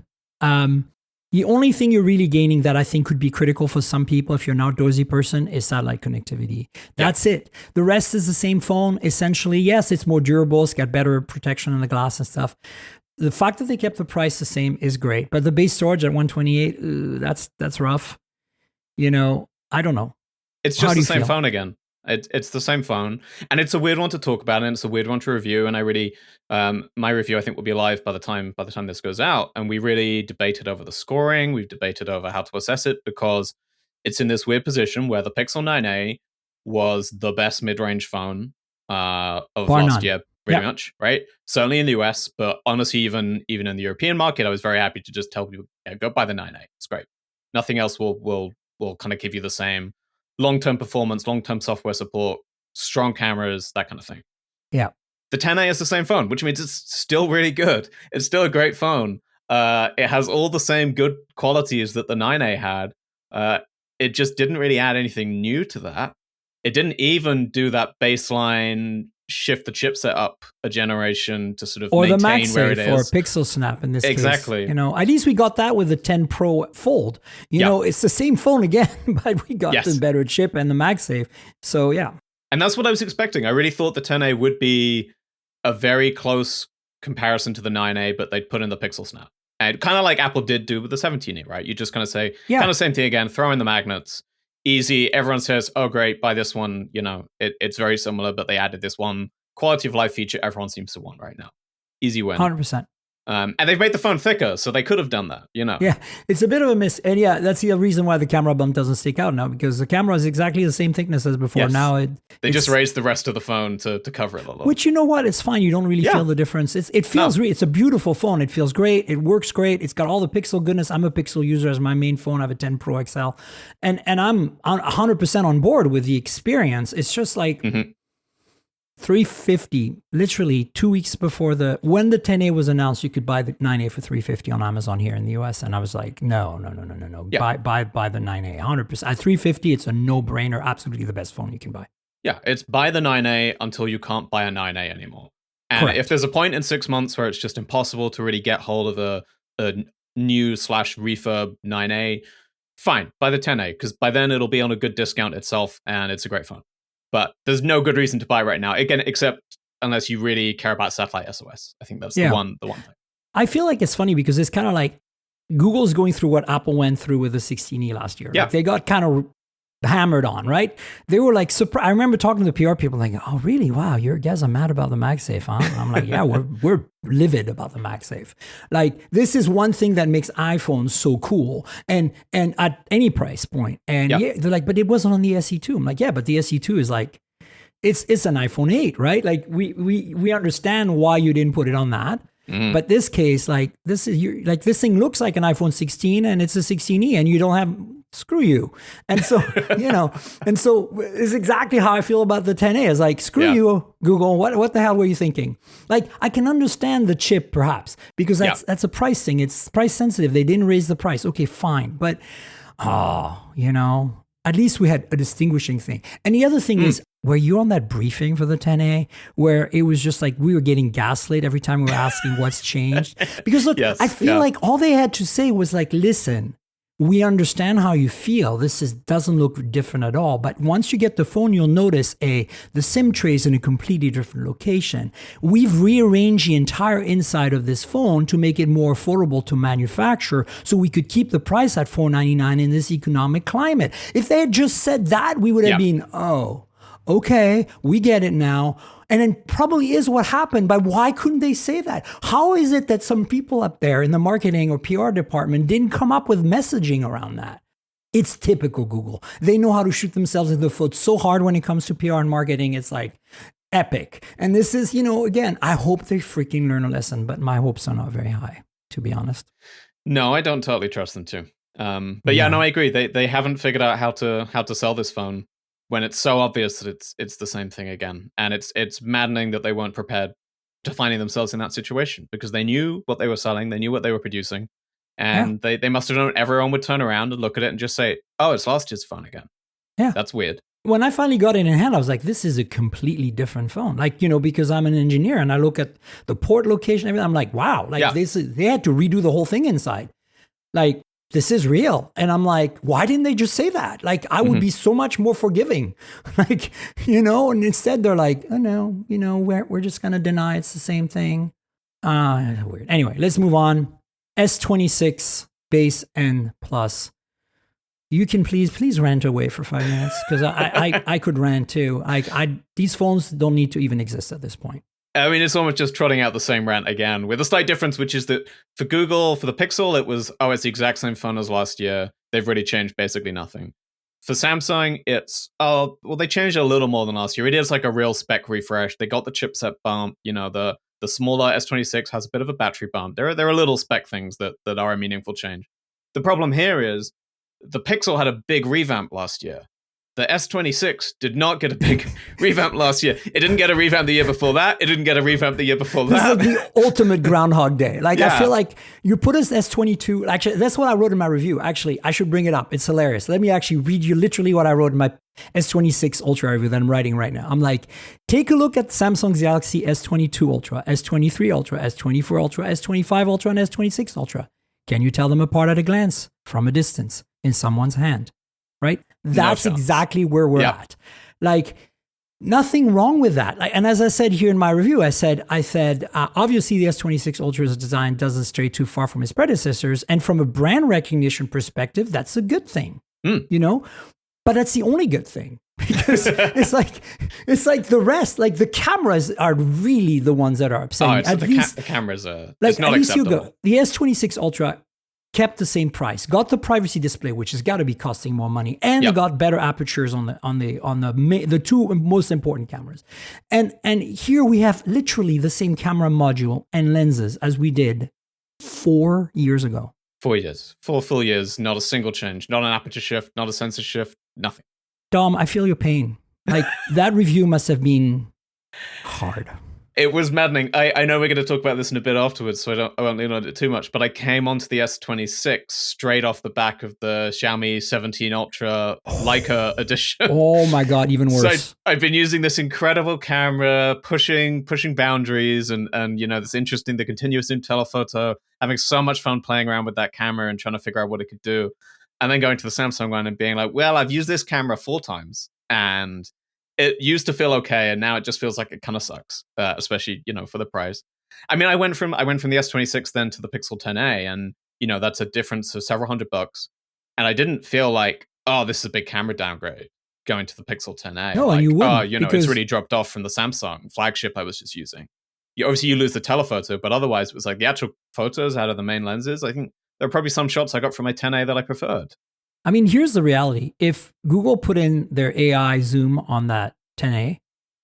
The only thing you're really gaining that I think could be critical for some people, if you're an outdoorsy person, is satellite connectivity. That's it. The rest is the same phone. Essentially, yes, it's more durable. It's got better protection on the glass and stuff. The fact that they kept the price the same is great. But the base storage at 128, that's rough. You know, I don't know. It's just the same phone again. It's the same phone, and it's a weird one to talk about, and it's a weird one to review. And I really, my review I think will be live by the time this goes out. And we really debated over the scoring. We've debated over how to assess it because it's in this weird position where the Pixel 9a was the best mid-range phone of last year, pretty much, right? Certainly in the US, but honestly, even in the European market, I was very happy to just tell people, go buy the 9a. It's great. Nothing else will kind of give you the same long-term performance, long-term software support, strong cameras, that kind of thing. Yeah. The 10a is the same phone, which means it's still really good. It's still a great phone. It has all the same good qualities that the 9a had. It just didn't really add anything new to that. It didn't even do that baseline shift the chipset up a generation to sort of or maintain the where it MagSafe is. or Pixel Snap in this case. Exactly. You know, at least we got that with the 10 Pro Fold. You know, it's the same phone again, but we got the better chip and the MagSafe. So yeah. And that's what I was expecting. I really thought the 10a would be a very close comparison to the 9a, but they'd put in the Pixel Snap. And kind of like Apple did do with the 17e, right? You just kind of say, kind of same thing again, throw in the magnets. Easy. Everyone says, oh, great, buy this one. You know, it's very similar, but they added this one quality of life feature everyone seems to want right now. Easy win. 100%. And they've made the phone thicker, so they could have done that, you know. Yeah, it's a bit of a miss. And yeah, that's the reason why the camera bump doesn't stick out now, because the camera is exactly the same thickness as before. Yes. Now they just raised the rest of the phone to cover it a little. Which, you know what, it's fine. You don't really feel the difference. It feels it's a beautiful phone. It feels great. It works great. It's got all the Pixel goodness. I'm a Pixel user as my main phone. I have a 10 Pro XL. And I'm 100% on board with the experience. It's just like... $350, literally 2 weeks before when the 10a was announced, you could buy the 9a for $350 on Amazon here in the US, and I was like, no. Buy the 9a, 100%. At $350, it's a no-brainer. Absolutely the best phone you can buy. Yeah, it's buy the 9a until you can't buy a 9a anymore. And if there's a point in 6 months where it's just impossible to really get hold of a new/refurb 9a, fine, buy the 10a, because by then it'll be on a good discount itself, and it's a great phone. But there's no good reason to buy right now, again, except unless you really care about satellite SOS. I think that's the one thing. I feel like it's funny because it's kind of like Google's going through what Apple went through with the 16e last year. Yeah. Like they got kind of hammered on, right? They were like, I remember talking to the PR people like, oh, really? Wow, you guys are mad about the MagSafe, huh? And I'm like, yeah, we're livid about the MagSafe. Like, this is one thing that makes iPhones so cool and at any price point. And they're like, but it wasn't on the SE2. I'm like, yeah, but the SE2 is like, it's an iPhone 8, right? Like we understand why you didn't put it on that. But this case, like this thing looks like an iPhone 16 and it's a 16e and you don't have, screw you. And so, and so it's exactly how I feel about the 10A. It's like, screw you, Google. What the hell were you thinking? Like, I can understand the chip perhaps because that's a price thing. It's price sensitive. They didn't raise the price. Okay, fine. But, at least we had a distinguishing thing. And the other thing is, were you on that briefing for the 10A where it was just like we were getting gaslit every time we were asking what's changed? Because look, I feel like all they had to say was like, listen, we understand how you feel. This doesn't look different at all. But once you get the phone, you'll notice the SIM tray is in a completely different location. We've rearranged the entire inside of this phone to make it more affordable to manufacture so we could keep the price at $499 in this economic climate. If they had just said that, we would have been, oh, okay, we get it now. And then probably is what happened, but why couldn't they say that? How is it that some people up there in the marketing or PR department didn't come up with messaging around that? It's typical Google. They know how to shoot themselves in the foot so hard when it comes to PR and marketing. It's like epic. And this is, again, I hope they freaking learn a lesson, but my hopes are not very high, to be honest. No, I don't totally trust them to. But I agree. They haven't figured out how to sell this phone when it's so obvious that it's the same thing again. And it's maddening that they weren't prepared to finding themselves in that situation because they knew what they were selling, they knew what they were producing, and they must have known everyone would turn around and look at it and just say, oh, it's last year's phone again. Yeah. That's weird. When I finally got it in hand, I was like, this is a completely different phone. Like, because I'm an engineer and I look at the port location, everything, I'm like, wow, they had to redo the whole thing inside. Like, this is real. And I'm like, why didn't they just say that? Like, I would be so much more forgiving. Like, and instead they're like, oh no, we're just going to deny it's the same thing. Weird. Anyway, let's move on. S26 base and plus. You can please rant away for 5 minutes because I could rant too. These phones don't need to even exist at this point. I mean, it's almost just trotting out the same rant again with a slight difference, which is that for Google, for the Pixel, it was, it's the exact same phone as last year. They've really changed basically nothing. For Samsung, it's, they changed a little more than last year. It is like a real spec refresh. They got the chipset bump. The smaller S26 has a bit of a battery bump. There are little spec things that are a meaningful change. The problem here is the Pixel had a big revamp last year. The S26 did not get a big revamp last year. It didn't get a revamp the year before that. It didn't get a revamp the year before that. This is the ultimate Groundhog Day. Like, I feel like you put us S22. Actually, that's what I wrote in my review. Actually, I should bring it up. It's hilarious. Let me actually read you literally what I wrote in my S26 Ultra review that I'm writing right now. I'm like, take a look at Samsung's Galaxy S22 Ultra, S23 Ultra, S24 Ultra, S25 Ultra, and S26 Ultra. Can you tell them apart at a glance, from a distance, in someone's hand? Right? That's exactly where we're at. Like, nothing wrong with that. And as I said here in my review, I said, obviously the S26 Ultra's design doesn't stray too far from its predecessors. And from a brand recognition perspective, that's a good thing, but that's the only good thing because it's like the rest, like the cameras are really the ones that are upsetting. The cameras are like, not acceptable. The S26 Ultra kept the same price, got the privacy display, which has got to be costing more money, and got better apertures on the two most important cameras. And here we have literally the same camera module and lenses as we did 4 years ago. 4 years, 4 full years, not a single change, not an aperture shift, not a sensor shift, nothing. Dom, I feel your pain. Like, that review must have been hard. It was maddening. I know we're going to talk about this in a bit afterwards, so I won't lean on it too much, but I came onto the S26 straight off the back of the Xiaomi 17 Ultra Leica edition. Oh my God, even worse. So I've been using this incredible camera, pushing boundaries, and this interesting, the continuous zoom telephoto, having so much fun playing around with that camera and trying to figure out what it could do. And then going to the Samsung one and being like, well, I've used this camera 4 times, and it used to feel okay, and now it just feels like it kind of sucks, especially, for the price. I mean, I went from the S26 then to the Pixel 10a, and, that's a difference of several $100. And I didn't feel like, oh, this is a big camera downgrade going to the Pixel 10a. No, like, and you wouldn't. It's really dropped off from the Samsung flagship I was just using. Obviously, you lose the telephoto, but otherwise it was like the actual photos out of the main lenses. I think there are probably some shots I got from my 10a that I preferred. I mean, here's the reality. If Google put in their AI zoom on that 10A,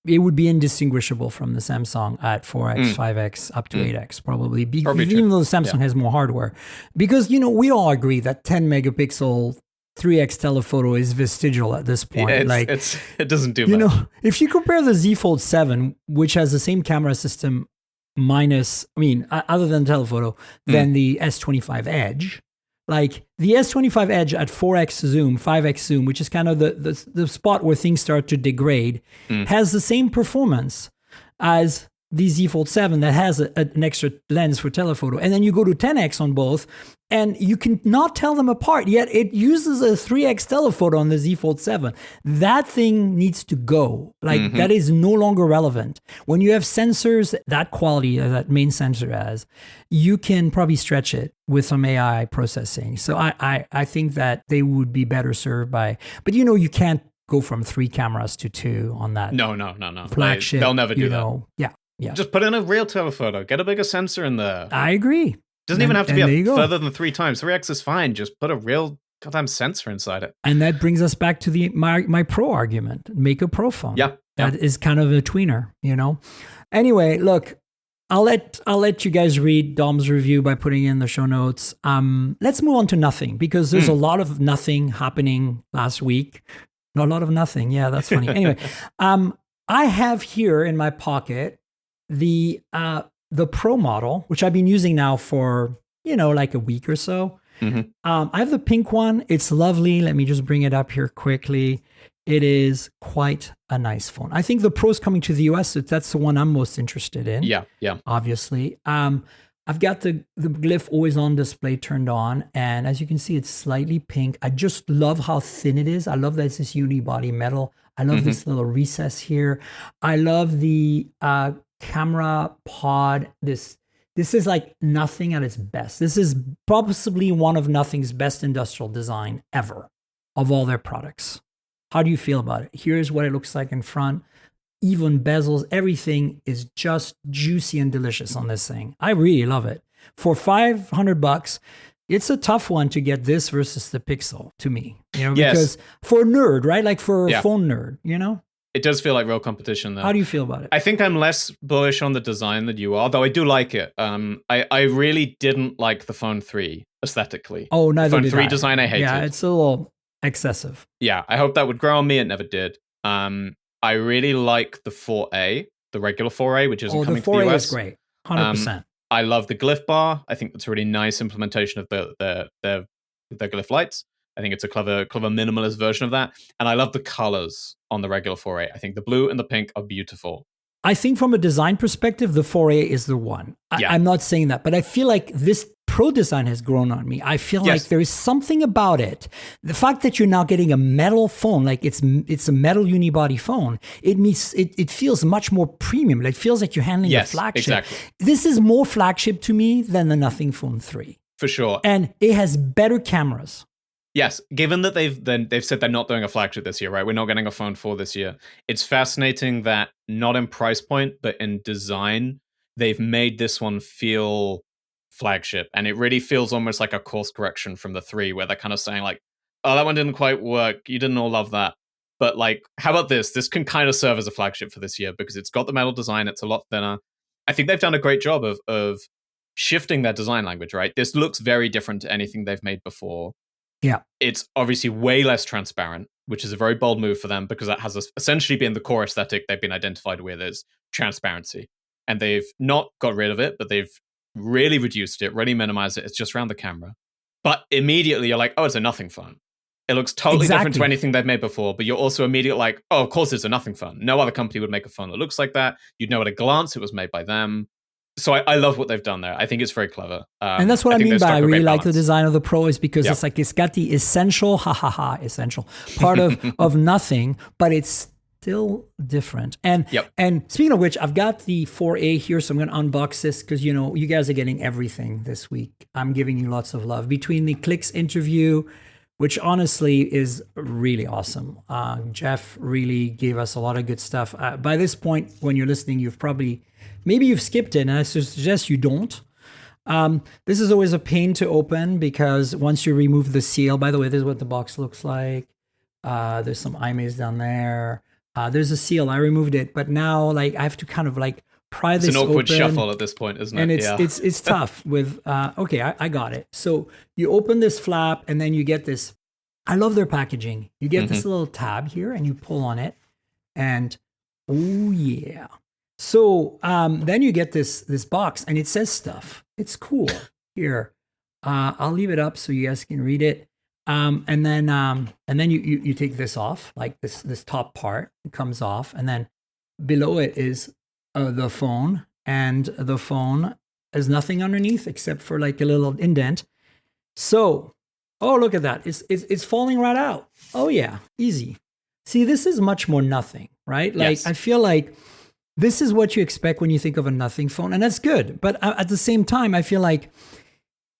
it would be indistinguishable from the Samsung at 4x, 5x, up to 8x probably. Probably even true. though Samsung has more hardware. Because, we all agree that 10 megapixel 3x telephoto is vestigial at this point. It doesn't do much. If you compare the Z Fold 7, which has the same camera system other than telephoto, than the S25 Edge, like the S25 Edge at 4x zoom, 5x zoom, which is kind of the spot where things start to degrade, has the same performance as the Z Fold 7 that has an extra lens for telephoto. And then you go to 10x on both, and you can not tell them apart, yet it uses a 3x telephoto on the Z Fold 7. That thing needs to go. Like, that is no longer relevant. When you have sensors that quality that main sensor has, you can probably stretch it with some AI processing. So I think that they would be better served by, but you can't go from 3 cameras to 2 on that. No. Flagship. They'll never do that. Yeah. Just put in a real telephoto. Get a bigger sensor in there. I agree. Doesn't even have to be further than 3 times. 3x is fine. Just put a real goddamn sensor inside it. And that brings us back to my pro argument. Make a pro phone. Yeah. That is kind of a tweener, Anyway, look, I'll let you guys read Dom's review by putting in the show notes. Let's move on to nothing, because there's a lot of nothing happening last week. A lot of nothing. Yeah, that's funny. Anyway, I have here in my pocket the Pro model, which I've been using now for, like a week or so. I have the pink one. It's lovely. Let me just bring it up here quickly. It is quite a nice phone. I think the Pro's coming to the US, so that's the one I'm most interested in. Yeah. Obviously. I've got the glyph always on display turned on, and as you can see, it's slightly pink. I just love how thin it is. I love that it's this unibody metal. I love this little recess here. I love the camera pod. This is like nothing at its best. This is possibly one of Nothing's best industrial design ever of all their products. How do you feel about it? Here's what it looks like in front. Even bezels, everything is just juicy and delicious on this thing. I really love it. For $500, it's a tough one to get this versus the Pixel to me. Because for a nerd, right? Like for a phone nerd, It does feel like real competition though. How do you feel about it? I think I'm less bullish on the design than you are, though I do like it. I really didn't like the Phone 3 aesthetically. Oh, neither Phone did 3 I. design I hated. Yeah, it's a little excessive. Yeah, I hope that would grow on me. It never did. I really like the 4A, the regular 4A, which isn't coming to the US. The 4A is great, 100%. I love the glyph bar. I think that's a really nice implementation of the glyph lights. I think it's a clever minimalist version of that. And I love the colors on the regular 4A. I think the blue and the pink are beautiful. I think from a design perspective, the 4A is the one. I'm not saying that, but I feel like this Pro design has grown on me. I feel like there is something about it. The fact that you're now getting a metal phone, like it's a metal unibody phone, it feels much more premium. It feels like you're handling a flagship. Exactly. This is more flagship to me than the Nothing Phone 3. For sure. And it has better cameras. Yes, given that they've said they're not doing a flagship this year, right? We're not getting a Phone 4 this year. It's fascinating that not in price point, but in design, they've made this one feel flagship, and it really feels almost like a course correction from the 3, where they're kind of saying like, oh, that one didn't quite work, you didn't all love that, but like, how about this can kind of serve as a flagship for this year because it's got the metal design, it's a lot thinner. I think they've done a great job of shifting their design language, right? This looks very different to anything they've made before. Yeah, it's obviously way less transparent, which is a very bold move for them because that has essentially been the core aesthetic they've been identified with, is transparency, and they've not got rid of it, but they've really reduced it, really minimized it. It's just around the camera. But immediately you're like, oh, it's a Nothing phone. It looks totally different to anything they've made before, but you're also immediately like, oh, of course it's a Nothing phone. No other company would make a phone that looks like that. You'd know at a glance it was made by them. So I love what they've done there. I think it's very clever. And that's what I mean by I really like the design of the Pro, is because it's like it's got the essential, essential part of Nothing, but it's still different. And speaking of which, I've got the 4A here, so I'm going to unbox this because, you guys are getting everything this week. I'm giving you lots of love. Between the Clicks interview, which honestly is really awesome. Jeff really gave us a lot of good stuff. By this point, when you're listening, maybe you've skipped it, and I suggest you don't. This is always a pain to open because once you remove the seal, by the way, this is what the box looks like. There's some iMays down there. There's a seal. I removed it, but now like I have to kind of like pry It's this an awkward open. shuffle at this point, isn't it? And Yeah. it's tough with, okay, I got it. So you open this flap and then you get this. I love their packaging. You get this little tab here and you pull on it and oh yeah. So then you get this box and it says stuff. It's cool. Here, I'll leave it up so you guys can read it. And then you take this off, like this top part, it comes off, and then below it is the phone, and the phone has nothing underneath except for like a little indent. So, oh, look at that. It's falling right out. Oh yeah, easy. See, this is much more nothing, right? Like Yes. I feel like this is what you expect when you think of a nothing phone, and that's good. But at the same time, I feel like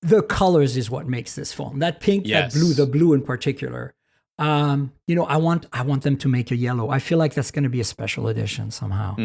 the colors is what makes this phone. That pink, Yes. that blue, the blue in particular. I want them to make a yellow. I feel like that's going to be a special edition somehow.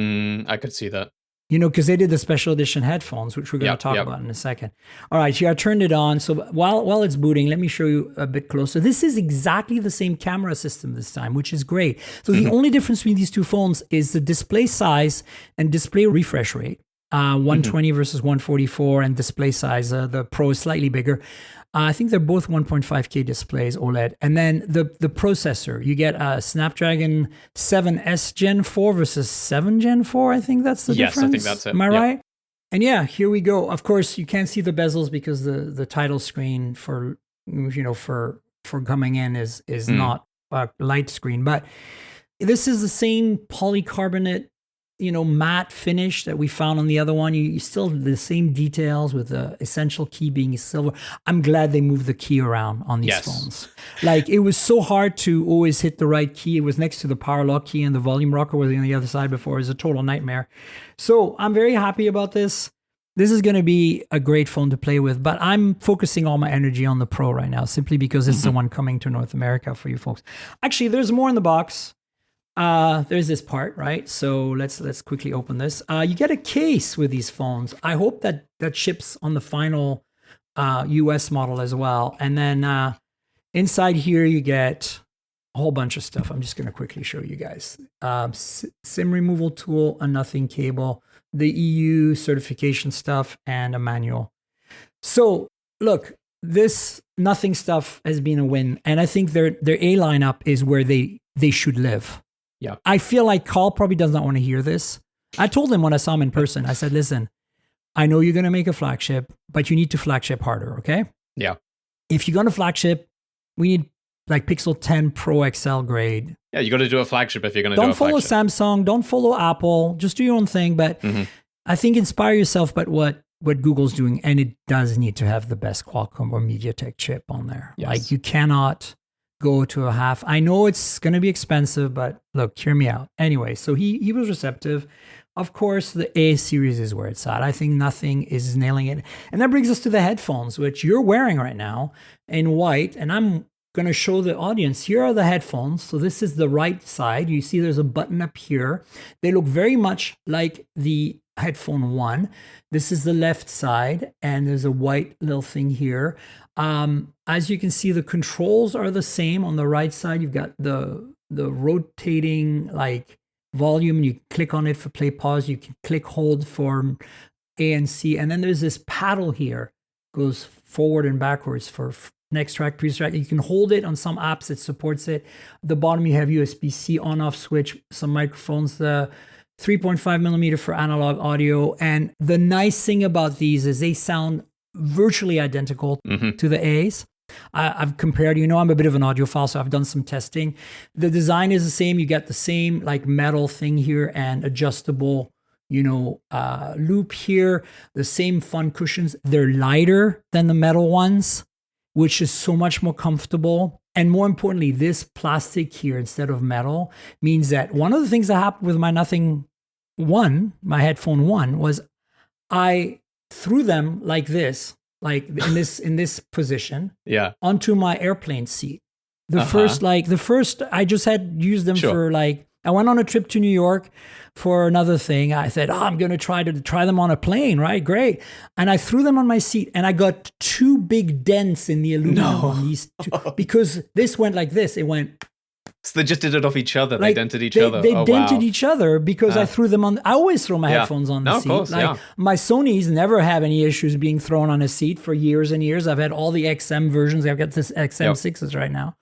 I could see that. Because they did the special edition headphones, which we're going to talk about in a second. All right, here I turned it on. So while it's booting, let me show you a bit closer. This is exactly the same camera system this time, which is great. So the only difference between these two phones is the display size and display refresh rate. 120 versus 144, and display size. The Pro is slightly bigger. I think they're both 1.5K displays, OLED. And then the processor, you get a Snapdragon 7S Gen 4 versus 7 Gen 4. I think that's the difference. Yes, I think that's it. Am I Yep. right? And yeah, here we go. Of course, you can't see the bezels because the title screen for coming in is not a light screen. But this is the same polycarbonate, matte finish that we found on the other one. You still the same details with the essential key being silver. I'm glad they moved the key around on these Yes. phones. Like it was so hard to always hit the right key. It was next to the power lock key, and the volume rocker was on the other side before. It was a total nightmare. So I'm very happy about this. This is going to be a great phone to play with, but I'm focusing all my energy on the Pro right now, simply because it's the one coming to North America for you folks. Actually, there's more in the box. There's this part, right? So let's quickly open this. You get a case with these phones. I hope that ships on the final US model as well. And then inside here you get a whole bunch of stuff. I'm just going to quickly show you guys. SIM removal tool, a nothing cable, the EU certification stuff, and a manual. So look, this nothing stuff has been a win, and I think their A lineup is where they should live. Yeah. I feel like Carl probably does not want to hear this. I told him when I saw him in person, I said, listen, I know you're going to make a flagship, but you need to flagship harder, okay? Yeah. If you're going to flagship, we need like Pixel 10 Pro XL grade. Yeah, you got to do a flagship if you're going to do a Don't follow flagship. Samsung, don't follow Apple, just do your own thing. But I think inspire yourself by what Google's doing, and it does need to have the best Qualcomm or MediaTek chip on there. Yes. Like you cannot go to a half. I know it's going to be expensive, but look, hear me out. Anyway, so he was receptive. Of course, the A series is where it's at. I think nothing is nailing it. And that brings us to the headphones, which you're wearing right now in white. And I'm going to show the audience. Here are the headphones. So this is the right side. You see there's a button up here. They look very much like the headphone one. This is the left side, and there's a white little thing here. As you can see, the controls are the same. On the right side, you've got the rotating like volume. You click on it for play pause. You can click hold for A and C. And then there's this paddle here, goes forward and backwards for next track, previous track. You can hold it on some apps. It supports it. At the bottom, you have USB-C on-off switch, some microphones, the 3.5 millimeter for analog audio. And the nice thing about these is they sound virtually identical to the A's. I've compared, I'm a bit of an audiophile, so I've done some testing. The design is the same. You get the same like metal thing here and adjustable, loop here. The same fun cushions. They're lighter than the metal ones, which is so much more comfortable. And more importantly, this plastic here instead of metal means that one of the things that happened with my Nothing One, my headphone one, was I threw them like this, like in this position, onto my airplane seat. The first, I just had used them for like, I went on a trip to New York for another thing. I said, I'm going to try them on a plane, right? Great. And I threw them on my seat, and I got two big dents in the aluminum on these two, because this went like this. It went So they just did it off each other. They Like, dented each they, other. They Oh, dented wow. each other because I threw them on. I always throw my headphones on the No, of seat. course, Like my Sony's never have any issues being thrown on a seat for years and years. I've had all the XM versions. I've got this XM6s right now.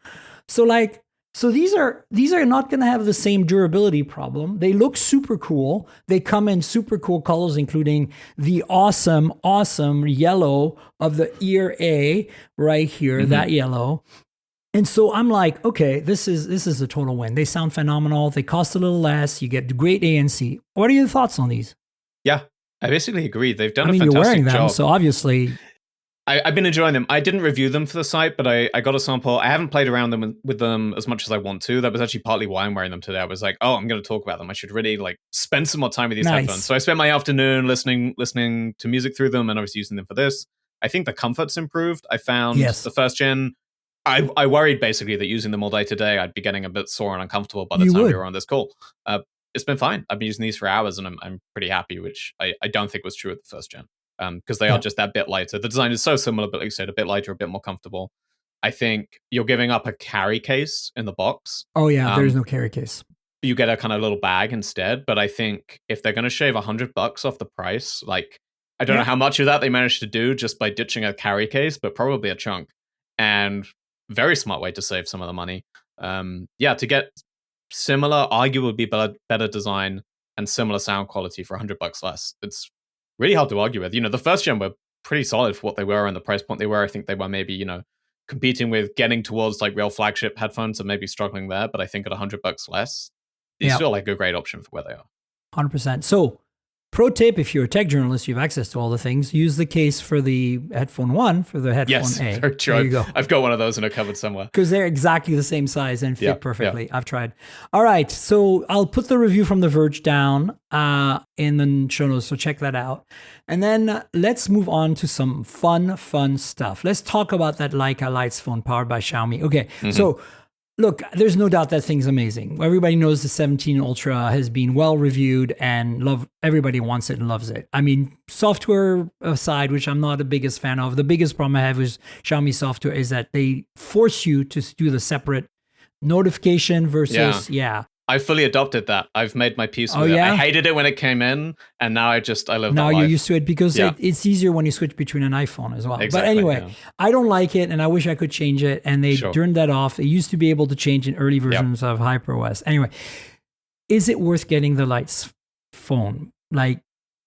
So like, so these are not going to have the same durability problem. They look super cool. They come in super cool colors, including the awesome yellow of the ear A right here, that yellow. And so I'm like, okay, this is a total win. They sound phenomenal. They cost a little less. You get great ANC. What are your thoughts on these? Yeah, I basically agree. They've done I mean, a you're fantastic wearing them, job. so obviously. I've been enjoying them. I didn't review them for the site, but I got a sample. I haven't played around them with them as much as I want to. That was actually partly why I'm wearing them today. I was like, oh, I'm going to talk about them. I should really like spend some more time with these headphones. So I spent my afternoon listening to music through them and obviously using them for this. I think the comfort's improved. I found the first gen. I worried basically that using them all day today, I'd be getting a bit sore and uncomfortable by the time we were on this call. It's been fine. I've been using these for hours and I'm pretty happy, which I don't think was true with the first gen. Because they are just that bit lighter. The design is so similar, but like you said, a bit lighter, a bit more comfortable. I think you're giving up a carry case in the box. Oh yeah, there's no carry case. You get a kind of little bag instead. But I think if they're going to shave $100 off the price, like I don't know how much of that they managed to do just by ditching a carry case, but probably a chunk. And very smart way to save some of the money. To get similar, arguably better design and similar sound quality for $100 less. It's really hard to argue with. The first gen were pretty solid for what they were and the price point they were. I think they were maybe, competing with getting towards like real flagship headphones and maybe struggling there. But I think at $100 less, these feel like a great option for where they are. 100%. So, pro tip, if you're a tech journalist, you have access to all the things, use the case for the headphone 1 for the headphone A. Very true. There you go. I've got one of those in a cupboard somewhere. Because they're exactly the same size and fit perfectly. I've tried. All right. So I'll put the review from The Verge down in the show notes. So check that out. And then let's move on to some fun stuff. Let's talk about that Leica Lights phone powered by Xiaomi. Okay. So look, there's no doubt that thing's amazing. Everybody knows the 17 Ultra has been well reviewed and everybody wants it and loves it. I mean, software aside, which I'm not the biggest fan of, the biggest problem I have with Xiaomi software is that they force you to do the separate notification versus, I fully adopted that. I've made my peace with it. I hated it when it came in, and now I live that life. Now you're used to it because it's easier when you switch between an iPhone as well. Exactly, but anyway, I don't like it, and I wish I could change it, and they turned that off. It used to be able to change in early versions of HyperOS. Anyway, is it worth getting the Lights phone? Like,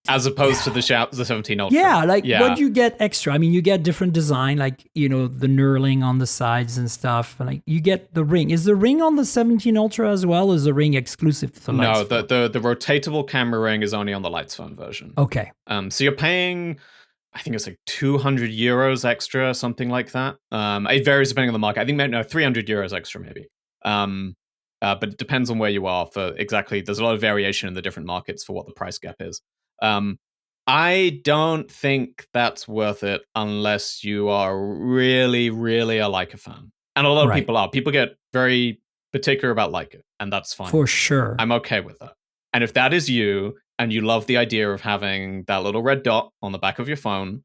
as opposed to the 17 Ultra. What do you get extra? I mean, you get different design, like, the knurling on the sides and stuff. Like, you get the ring. Is the ring on the 17 Ultra as well? Is the ring exclusive to the Lights phone? No, the rotatable camera ring is only on the Lights phone version. Okay. So you're paying, I think it's like €200 extra, something like that. It varies depending on the market. I think €300 extra maybe. But it depends on where you are there's a lot of variation in the different markets for what the price gap is. I don't think that's worth it unless you are really, really a Leica fan. And a lot of people are. People get very particular about Leica, and that's fine. For sure. I'm okay with that. And if that is you, and you love the idea of having that little red dot on the back of your phone,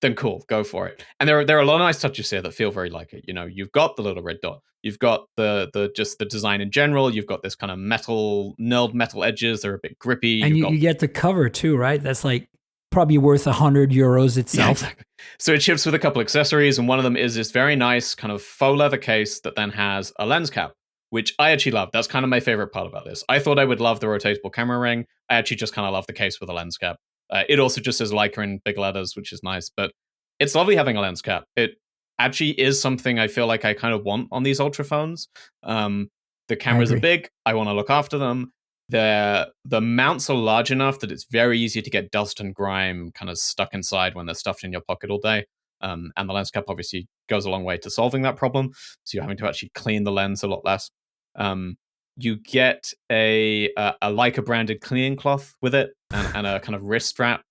then cool, go for it. And there are a lot of nice touches here that feel very Leica. You've got the little red dot. You've got just the design in general. You've got this kind of knurled metal edges. They're a bit grippy. And you get the cover too, right? That's like probably worth €100 itself. Yeah, exactly. So it ships with a couple accessories, and one of them is this very nice kind of faux leather case that then has a lens cap, which I actually love. That's kind of my favorite part about this. I thought I would love the rotatable camera ring. I actually just kind of love the case with a lens cap. It also just says Leica in big letters, which is nice, but it's lovely having a lens cap. It actually is something I feel like I kind of want on these Ultra phones. The cameras are big. I want to look after them. The mounts are large enough that it's very easy to get dust and grime kind of stuck inside when they're stuffed in your pocket all day. And the lens cap obviously goes a long way to solving that problem. So you're having to actually clean the lens a lot less. You get a Leica branded cleaning cloth with it and a kind of wrist strap.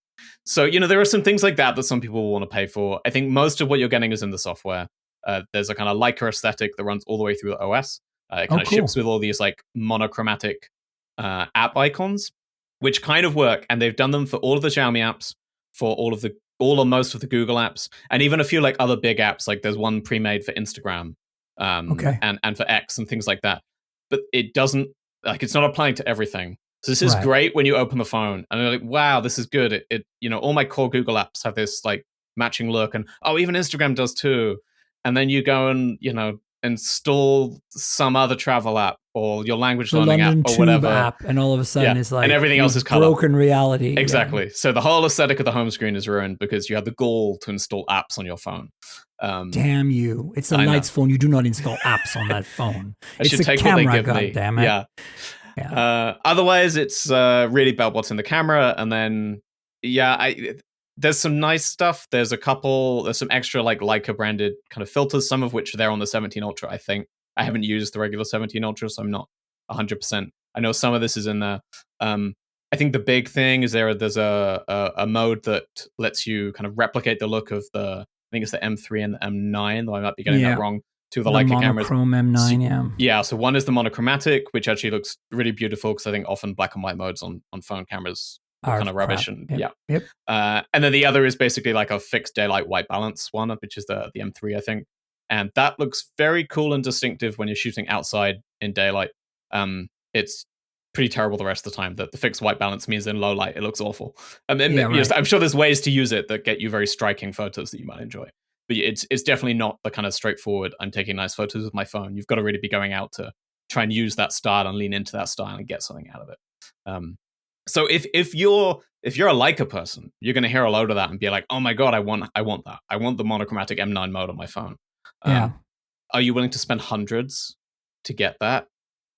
So, there are some things like that some people will want to pay for. I think most of what you're getting is in the software. There's a kind of Leica aesthetic that runs all the way through the OS. It kind of ships with all these like monochromatic app icons, which kind of work. And they've done them for all of the Xiaomi apps, for all or most of the Google apps, and even a few like other big apps. Like there's one pre-made for Instagram and for X and things like that. but it doesn't, like, it's not applying to everything. So this is great when you open the phone and you're like, wow, this is good. It all my core Google apps have this like matching look, and even Instagram does too. And then you go and, install some other travel app or your language learning London app or whatever app, and all of a sudden it's like, and everything else is color. Broken reality. Exactly. So the whole aesthetic of the home screen is ruined because you have the gall to install apps on your phone. Damn you! It's a Knight's phone. You do not install apps on that phone. I should take what they give me. Damn it. Yeah. Otherwise, it's really about what's in the camera, and then there's some nice stuff. There's some extra like Leica branded kind of filters, some of which are there on the 17 Ultra. I think I haven't used the regular 17 Ultra, so I'm not 100%. I know some of this is in there. I think the big thing is there's a mode that lets you kind of replicate the look of I think it's the M3 and the M9, though I might be getting that wrong. Two of the Leica cameras. Monochrome M9, Yeah, so one is the monochromatic, which actually looks really beautiful because I think often black and white modes on phone cameras are kind of rubbish. And and then the other is basically like a fixed daylight white balance one, which is the M3, I think. And that looks very cool and distinctive when you're shooting outside in daylight. It's pretty terrible the rest of the time. The fixed white balance means in low light, it looks awful. I'm sure there's ways to use it that get you very striking photos that you might enjoy. But it's definitely not the kind of straightforward, I'm taking nice photos with my phone. You've got to really be going out to try and use that style and lean into that style and get something out of it. So if you're a Leica person, you're going to hear a load of that and be like, oh my God, I want that. I want the monochromatic M9 mode on my phone. Are you willing to spend hundreds to get that?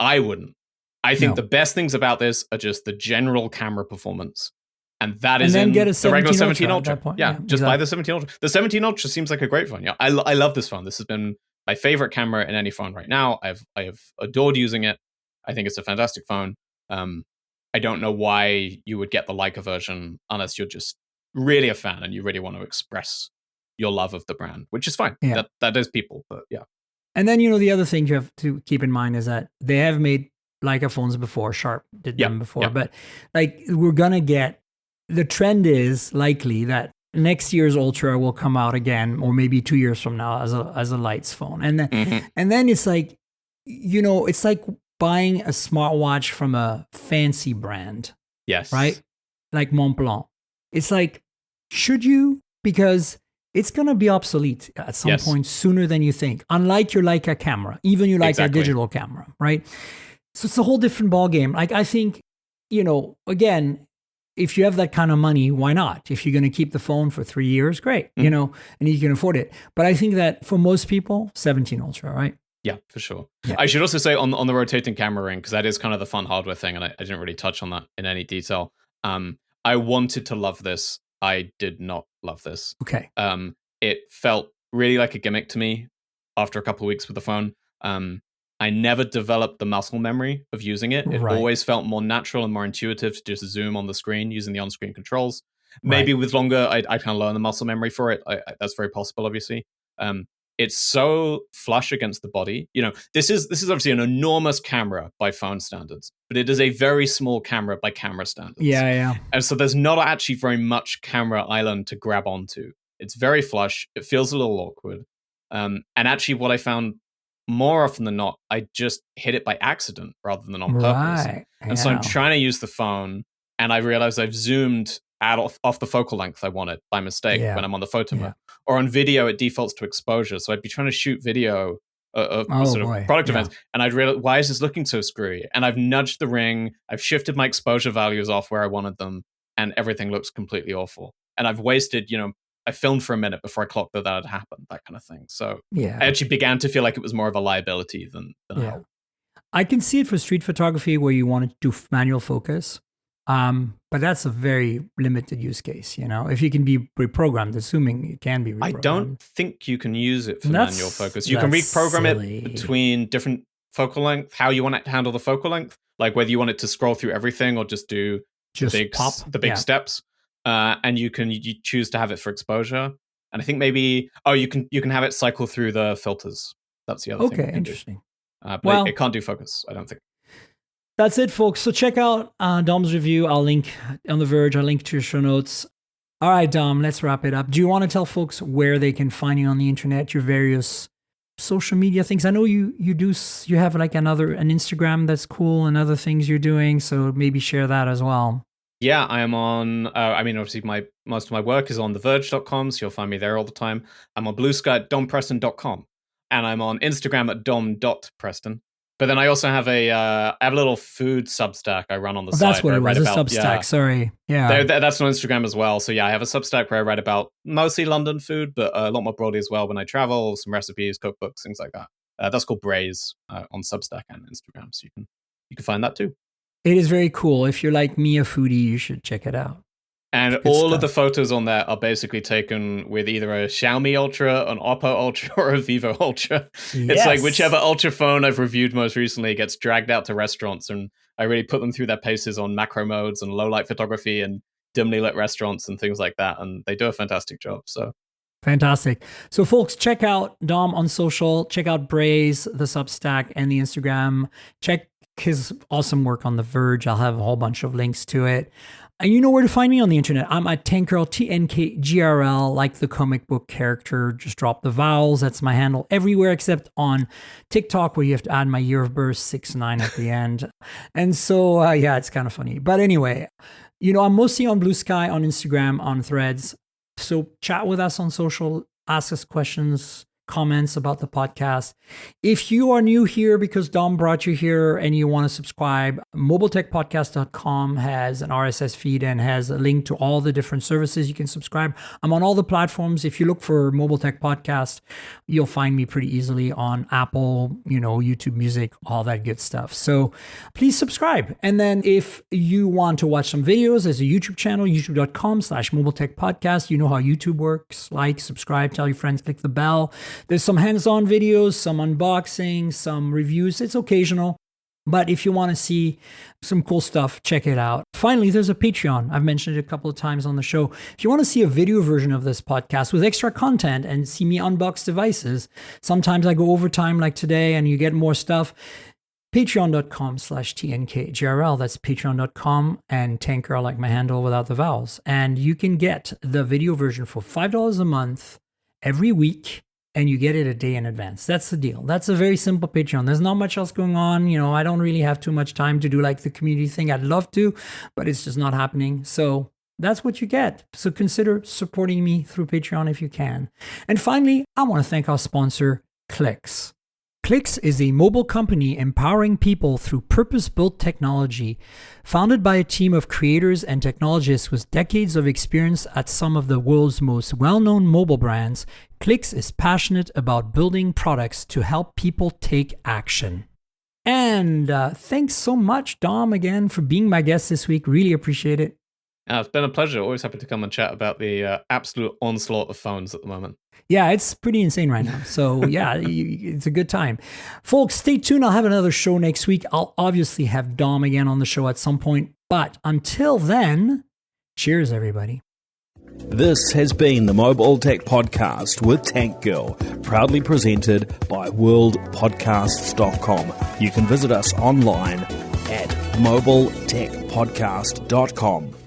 I wouldn't. I think the best things about this are just the general camera performance. And that is in the regular 17 Ultra. Buy the 17 Ultra. The 17 Ultra seems like a great phone. Yeah, I love this phone. This has been my favorite camera in any phone right now. I have adored using it. I think it's a fantastic phone. I don't know why you would get the Leica version unless you're just really a fan and you really want to express your love of the brand, which is fine. Yeah. That is people, but yeah. And then, the other thing you have to keep in mind is that they have made Leica phones before. Sharp did them before. But like we're going to get, the trend is likely that next year's Ultra will come out again, or maybe 2 years from now as a lights phone. And then, and then it's like, it's like buying a smartwatch from a fancy brand. Yes. Right? Like Montblanc. It's like, should you? Because it's going to be obsolete at some point sooner than you think. Unlike your Leica camera, even your Leica digital camera, right? So it's a whole different ballgame. Like I think, again, if you have that kind of money, why not? If you're going to keep the phone for 3 years, great, and you can afford it. But I think that for most people, 17 Ultra, right? Yeah, for sure. Yeah. I should also say on the rotating camera ring, because that is kind of the fun hardware thing, and I didn't really touch on that in any detail. I wanted to love this. I did not love this. Okay. It felt really like a gimmick to me after a couple of weeks with the phone. I never developed the muscle memory of using it. It always felt more natural and more intuitive to just zoom on the screen using the on-screen controls. Maybe with longer, I kind of learn the muscle memory for it. That's very possible, obviously. It's so flush against the body. This is obviously an enormous camera by phone standards, but it is a very small camera by camera standards. Yeah. And so there's not actually very much camera island to grab onto. It's very flush. It feels a little awkward. And actually what I found more often than not, I just hit it by accident rather than on purpose. And so I'm trying to use the phone and I realize I've zoomed off the focal length I wanted by mistake when I'm on the photo mode. Or on video, it defaults to exposure. So I'd be trying to shoot video of product events, and I'd realize, why is this looking so screwy? And I've nudged the ring, I've shifted my exposure values off where I wanted them, and everything looks completely awful. And I've wasted, I filmed for a minute before I clocked that had happened, that kind of thing. So I actually began to feel like it was more of a liability than a help. I can see it for street photography where you want to do manual focus. But that's a very limited use case, If you can be reprogrammed, assuming it can be reprogrammed. I don't think you can use it for manual focus. You can reprogram it between different focal length, how you want it to handle the focal length, like whether you want it to scroll through everything or just do the big steps. And you choose to have it for exposure. And I think maybe you can have it cycle through the filters. That's the other thing. Okay, interesting. But it can't do focus, I don't think. That's it, folks. So check out Dom's review. I'll link on The Verge. I'll link to your show notes. All right, Dom, let's wrap it up. Do you want to tell folks where they can find you on the internet, your various social media things? I know you have like an Instagram that's cool and other things you're doing. So maybe share that as well. Yeah, I am on, obviously most of my work is on theverge.com, so you'll find me there all the time. I'm on Blue Sky at dompreston.com, and I'm on Instagram at dom.preston. But then I also have I have a little food Substack I run on the side. That's what it was, a Substack, yeah. Sorry. Yeah. That's on Instagram as well. So yeah, I have a Substack where I write about mostly London food, but a lot more broadly as well when I travel, some recipes, cookbooks, things like that. That's called Braze on Substack and Instagram, so you can find that too. It is very cool. If you're like me, a foodie, you should check it out. And all of the photos on there are basically taken with either a Xiaomi Ultra, an Oppo Ultra, or a Vivo Ultra. Yes. It's like whichever Ultra phone I've reviewed most recently gets dragged out to restaurants, and I really put them through their paces on macro modes and low light photography and dimly lit restaurants and things like that. And they do a fantastic job. So fantastic. So folks, check out Dom on social, check out Braze, the Substack, and the Instagram. Check his awesome work on The Verge. I'll have a whole bunch of links to it. And you know where to find me on the internet. I'm at Tankgirl, TNKGRL, like the comic book character. Just drop the vowels. That's my handle everywhere except on TikTok, where you have to add my year of birth, 6'9" at the end. And so, yeah, it's kind of funny. But anyway, I'm mostly on Blue Sky, on Instagram, on Threads. So chat with us on social, ask us questions, comments about the podcast. If you are new here because Dom brought you here and you want to subscribe, mobiletechpodcast.com has an RSS feed and has a link to all the different services you can subscribe. I'm on all the platforms. If you look for Mobile Tech Podcast, you'll find me pretty easily on Apple, YouTube Music, all that good stuff. So please subscribe. And then if you want to watch some videos, there's a YouTube channel, youtube.com/mobiletechpodcast. You know how YouTube works. Like, subscribe, tell your friends, click the bell. There's some hands-on videos, some unboxing, some reviews. It's occasional. But if you want to see some cool stuff, check it out. Finally, there's a Patreon. I've mentioned it a couple of times on the show. If you want to see a video version of this podcast with extra content and see me unbox devices, sometimes I go overtime like today and you get more stuff. Patreon.com/TNKGRL. That's patreon.com and Tankgirl, like my handle without the vowels. And you can get the video version for $5 a month every week. And you get it a day in advance. That's the deal. That's a very simple Patreon. There's not much else going on. I don't really have too much time to do like the community thing. I'd love to, but it's just not happening. So that's what you get. So consider supporting me through Patreon if you can. And finally, I want to thank our sponsor, Clicks. Clicks is a mobile company empowering people through purpose-built technology. Founded by a team of creators and technologists with decades of experience at some of the world's most well-known mobile brands, Clicks is passionate about building products to help people take action. And thanks so much, Dom, again, for being my guest this week. Really appreciate it. It's been a pleasure. Always happy to come and chat about the absolute onslaught of phones at the moment. Yeah, it's pretty insane right now. So yeah, it's a good time. Folks, stay tuned. I'll have another show next week. I'll obviously have Dom again on the show at some point. But until then, cheers, everybody. This has been the Mobile Tech Podcast with Tank Girl, proudly presented by worldpodcasts.com. You can visit us online at mobiletechpodcast.com.